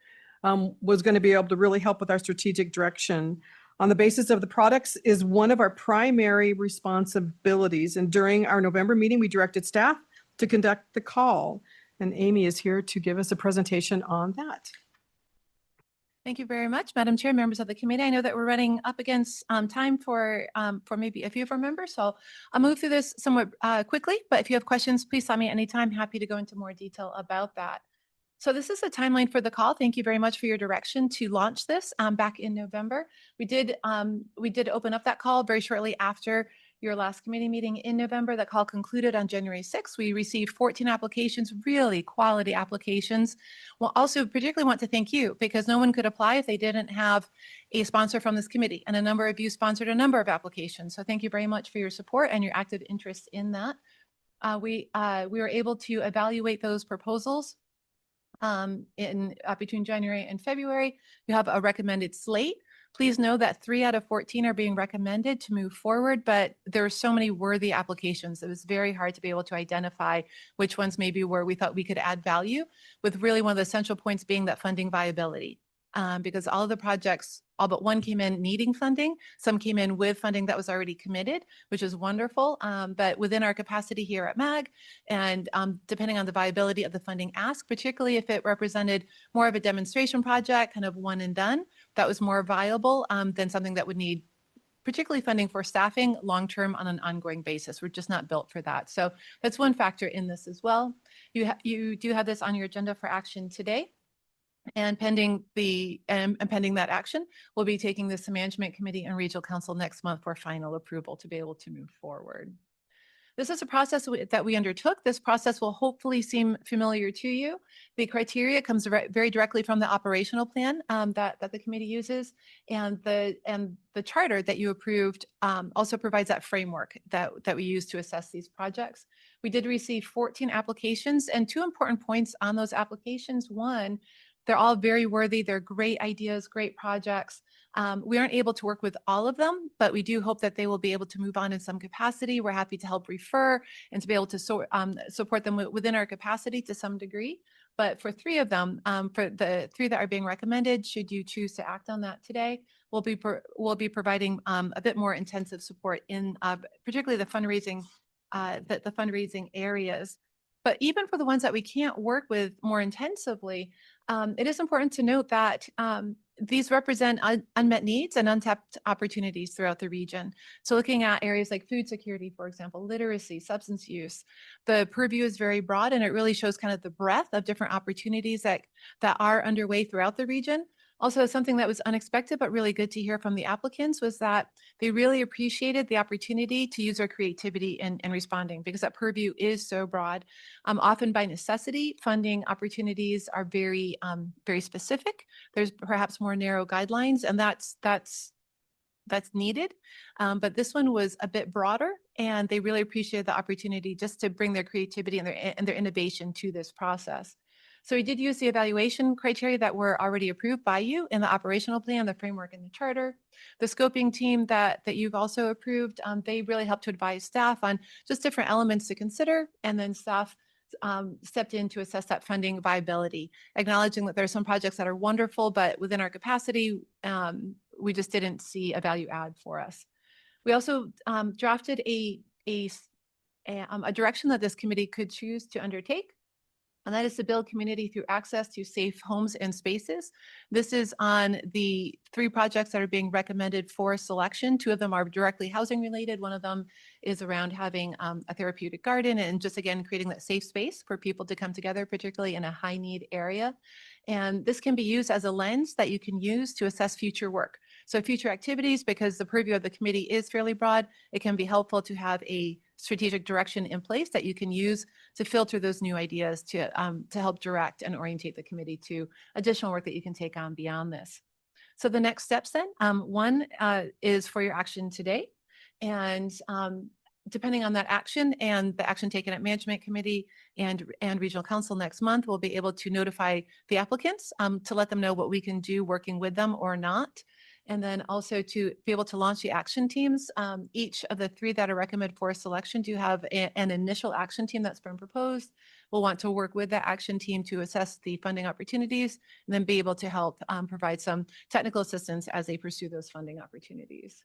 was going to be able to really help with our strategic direction. On the basis of the products is one of our primary responsibilities. And during our November meeting, we directed staff to conduct the call. And Amy is here to give us a presentation on that. Thank you very much, Madam Chair, members of the committee. I know that we're running up against time for maybe a few of our members, so I'll move through this somewhat quickly, but if you have questions, please stop me anytime. Happy to go into more detail about that. So this is the timeline for the call. Thank you very much for your direction to launch this back in November. We did open up that call very shortly after your last committee meeting in November. That call concluded on January 6th. We received 14 applications, really quality applications. We'll also particularly want to thank you because no one could apply if they didn't have a sponsor from this committee, and a number of you sponsored a number of applications. So thank you very much for your support and your active interest in that. We were able to evaluate those proposals between January and February. You have a recommended slate Please know that 3 out of 14 are being recommended to move forward, but there are so many worthy applications. It was very hard to be able to identify which ones maybe where we thought we could add value, with really one of the essential points being that funding viability. Because all of the projects, all but one came in needing funding. Some came in with funding that was already committed, which is wonderful. But within our capacity here at MAG, and depending on the viability of the funding ask, particularly if it represented more of a demonstration project, kind of one and done, that was more viable than something that would need particularly funding for staffing long-term on an ongoing basis. We're just not built for that. So that's one factor in this as well. You do have this on your agenda for action today. And pending that action, we'll be taking this to Management Committee and Regional Council next month for final approval to be able to move forward. This is a process that we undertook. This process will hopefully seem familiar to you. The criteria comes very directly from the operational plan that the committee uses, and the charter that you approved also provides that framework that we use to assess these projects. We did receive 14 applications, and 2 important points on those applications. One, they're all very worthy. They're great ideas, great projects. We aren't able to work with all of them, but we do hope that they will be able to move on in some capacity. We're happy to help refer and to be able to support them within our capacity to some degree. But for 3 of them, for the 3 that are being recommended, should you choose to act on that today, we'll be providing a bit more intensive support in particularly the fundraising areas. But even for the ones that we can't work with more intensively, it is important to note that these represent unmet needs and untapped opportunities throughout the region. So looking at areas like food security, for example, literacy, substance use, the purview is very broad, and it really shows kind of the breadth of different opportunities that are underway throughout the region. Also, something that was unexpected but really good to hear from the applicants was that they really appreciated the opportunity to use their creativity in responding, because that purview is so broad. Often by necessity, funding opportunities are very specific. There's perhaps more narrow guidelines, and that's needed. But this one was a bit broader, and they really appreciated the opportunity just to bring their creativity and their innovation to this process. So we did use the evaluation criteria that were already approved by you in the operational plan, the framework, and the charter. The scoping team that you've also approved, they really helped to advise staff on just different elements to consider, and then staff stepped in to assess that funding viability, acknowledging that there are some projects that are wonderful, but within our capacity, we just didn't see a value add for us. We also drafted a direction that this committee could choose to undertake, and that is to build community through access to safe homes and spaces. This is on the 3 projects that are being recommended for selection. 2 of them are directly housing related. One of them is around having a therapeutic garden, and just again, creating that safe space for people to come together, particularly in a high need area. And this can be used as a lens that you can use to assess future work. So future activities, because the purview of the committee is fairly broad, it can be helpful to have a strategic direction in place that you can use to filter those new ideas to help direct and orientate the committee to additional work that you can take on beyond this. So the next steps then, one is for your action today. And depending on that action and the action taken at Management Committee and Regional Council next month, we'll be able to notify the applicants to let them know what we can do working with them or not. And then also to be able to launch the action teams. Each of the 3 that are recommended for selection do have an initial action team that's been proposed. We'll want to work with that action team to assess the funding opportunities, and then be able to help provide some technical assistance as they pursue those funding opportunities.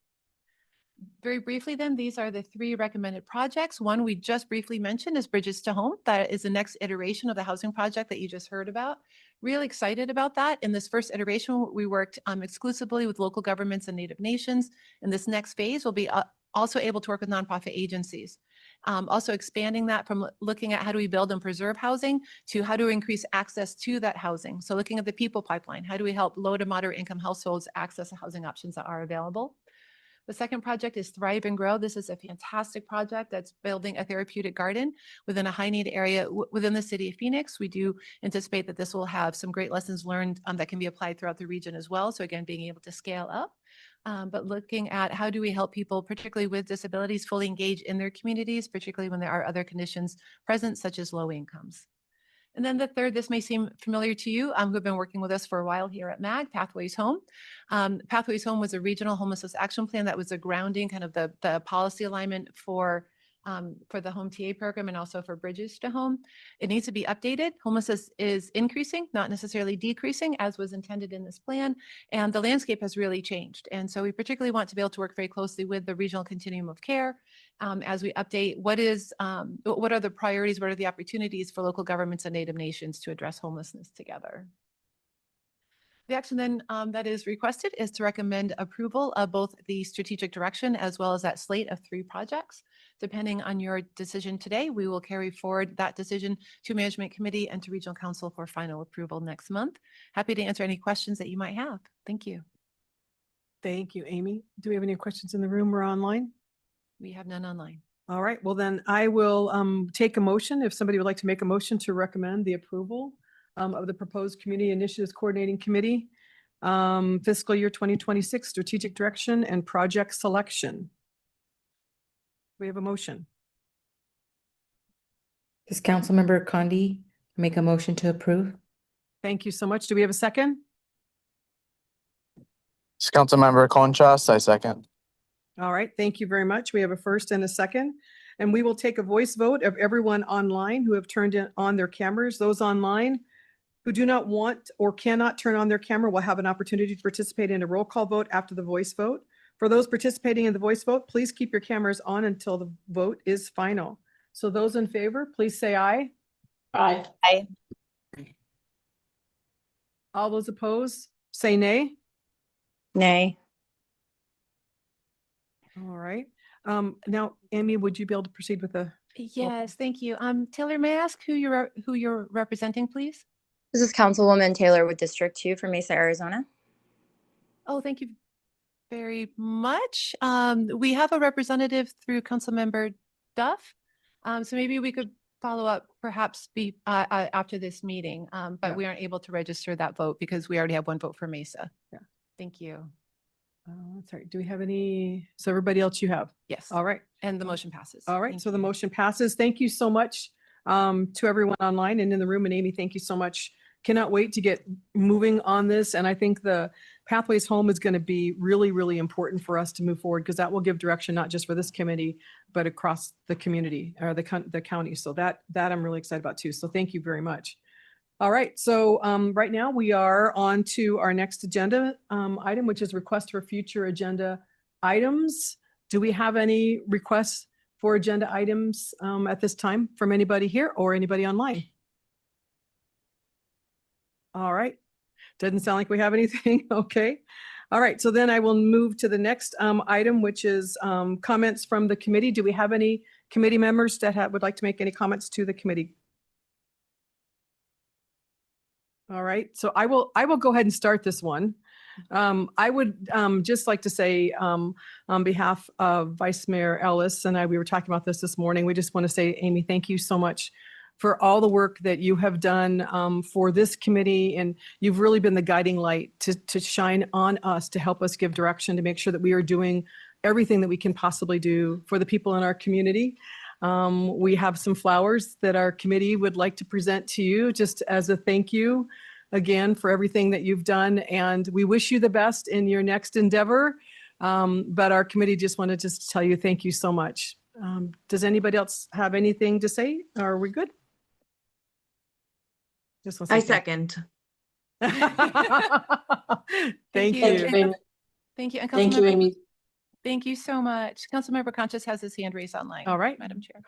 Very briefly then, these are the 3 recommended projects. One we just briefly mentioned is Bridges to Home. That is the next iteration of the housing project that you just heard about. Really excited about that. In this first iteration, we worked exclusively with local governments and Native nations. In this next phase, we'll be also able to work with nonprofit agencies. Also expanding that from looking at how do we build and preserve housing to how do we increase access to that housing. So looking at the people pipeline, how do we help low to moderate income households access the housing options that are available? The second project is Thrive and Grow. This is a fantastic project that's building a therapeutic garden within a high need area within the city of Phoenix. We do anticipate that this will have some great lessons learned that can be applied throughout the region as well. So again, being able to scale up, but looking at how do we help people, particularly with disabilities, fully engage in their communities, particularly when there are other conditions present, such as low incomes. And then the third, this may seem familiar to you, who have been working with us for a while here at MAG, Pathways Home. Pathways Home was a regional homelessness action plan that was a grounding, kind of the policy alignment for the home TA program and also for Bridges to Home. It needs to be updated. Homelessness is increasing, not necessarily decreasing, as was intended in this plan. And the landscape has really changed. And so we particularly want to be able to work very closely with the regional continuum of care as we update what are the priorities, what are the opportunities for local governments and Native nations to address homelessness together. The action then that is requested is to recommend approval of both the strategic direction as well as that slate of 3 projects. Depending on your decision today, we will carry forward that decision to Management Committee and to Regional Council for final approval next month. Happy to answer any questions that you might have. Thank you. Thank you, Amy. Do we have any questions in the room or online? We have none online. All right, well then I will take a motion. If somebody would like to make a motion to recommend the approval of the proposed Community Initiatives Coordinating Committee, fiscal year 2026 strategic direction and project selection. We have a motion. Does Councilmember Condi make a motion to approve? Thank you so much. Do we have a second? Councilmember Conchas, I second. All right, thank you very much. We have a first and a second, and we will take a voice vote of everyone online who have turned on their cameras. Those online who do not want or cannot turn on their camera will have an opportunity to participate in a roll call vote after the voice vote. For those participating in the voice vote, please keep your cameras on until the vote is final. So those in favor, please say aye. Aye. Aye. All those opposed, say nay. Nay. All right. Now, Amy, would you be able to proceed with the? Yes, thank you. Taylor, may I ask who you're representing, please? This is Councilwoman Taylor with District 2 from Mesa, Arizona. Oh, thank you very much. We have a representative through Councilmember Duff. So maybe we could follow up perhaps after this meeting, but Yeah. we aren't able to register that vote because we already have 1 vote for Mesa. Yeah. Thank you. Sorry, do we have any? So everybody else you have? Yes. All right. And the motion passes. All right, Thank so the you. motion passes. Thank you so much to everyone online and in the room. And Amy, thank you so much. Cannot wait to get moving on this. And I think the Pathways Home is going to be really, really important for us to move forward because that will give direction not just for this committee, but across the community or the county. So that I'm really excited about too. So thank you very much. All right, so right now we are on to our next agenda item, which is request for future agenda items. Do we have any requests for agenda items at this time from anybody here or anybody online? All right, doesn't sound like we have anything. Okay. All right, so then I will move to the next item, which is comments from the committee. Do we have any committee members that would like to make any comments to the committee? All right, so I will go ahead and start this one. I would just like to say on behalf of Vice Mayor Ellis and we were talking about this morning, we just want to say, Amy, thank you so much for all the work that you have done for this committee. And you've really been the guiding light to shine on us, to help us give direction, to make sure that we are doing everything that we can possibly do for the people in our community. We have some flowers that our committee would like to present to you just as a thank you again for everything that you've done. And we wish you the best in your next endeavor. But our committee just wanted to just tell you thank you so much. Does anybody else have anything to say? Are we good? I second. Thank Thank you. you. Amy. Thank you. And Thank you, Councilmember- Amy. Thank you so much. Councilmember Conchas has his hand raised online. All right. Madam Chair.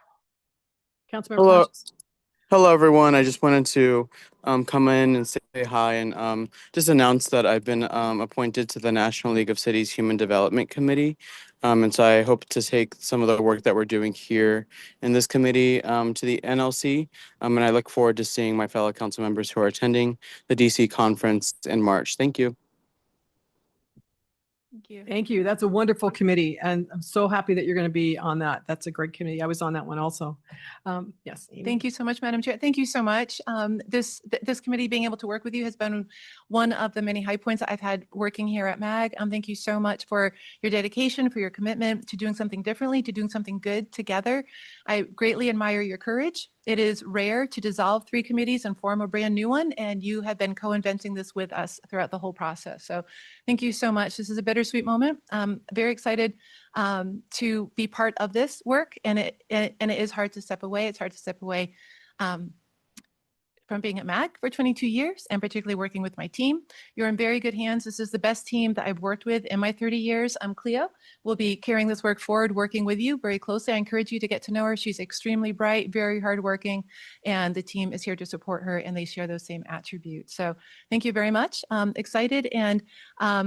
Councilmember Hello. Conchas. Hello, everyone. I just wanted to come in and say hi and just announce that I've been appointed to the National League of Cities Human Development Committee. And so I hope to take some of the work that we're doing here in this committee to the NLC. And I look forward to seeing my fellow council members who are attending the DC conference in March. Thank you. Thank you. Thank you. That's a wonderful committee. And I'm so happy that you're going to be on that. That's a great committee. I was on that one also. Yes. Amy. Thank you so much, Madam Chair. Thank you so much. This committee being able to work with you has been one of the many high points that I've had working here at MAG. Thank you so much for your dedication, for your commitment to doing something differently, to doing something good together. I greatly admire your courage It is rare to dissolve 3 committees and form a brand new one, and you have been co-inventing this with us throughout the whole process. So thank you so much. This is a bittersweet moment. Very excited to be part of this work, and it is hard to step away. It's hard to step away from being at MAG for 22 years and particularly working with my team. You're in very good hands. This is the best team that I've worked with in my 30 years. Cleo will be carrying this work forward, working with you very closely. I encourage you to get to know her. She's extremely bright, very hardworking, and the team is here to support her, and they share those same attributes. So thank you very much. Excited and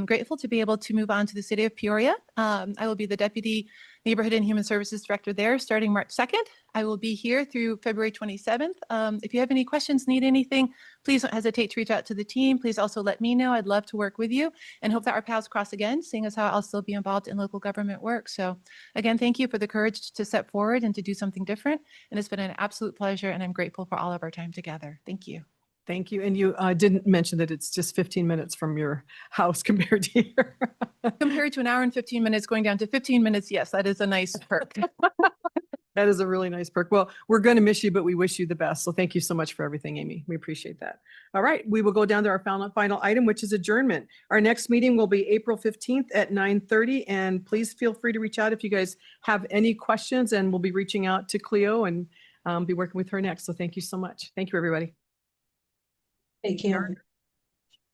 grateful to be able to move on to the city of Peoria. I will be the Deputy Neighborhood and Human Services Director there starting March 2nd. I will be here through February 27th. If you have any questions, need anything, please don't hesitate to reach out to the team. Please also let me know. I'd love to work with you and hope that our paths cross again, seeing as how I'll still be involved in local government work. So again, thank you for the courage to step forward and to do something different. And it's been an absolute pleasure, and I'm grateful for all of our time together. Thank you. Thank you. And you didn't mention that it's just 15 minutes from your house compared to here. Compared to an hour and 15 minutes going down to 15 minutes, yes, that is a nice perk. That is a really nice perk. Well, we're going to miss you, but we wish you the best. So thank you so much for everything, Amy. We appreciate that. All right, we will go down to our final item, which is adjournment. Our next meeting will be April 15th at 9:30. And please feel free to reach out if you guys have any questions, and we'll be reaching out to Cleo and be working with her next. So thank you so much. Thank you, everybody. Take care.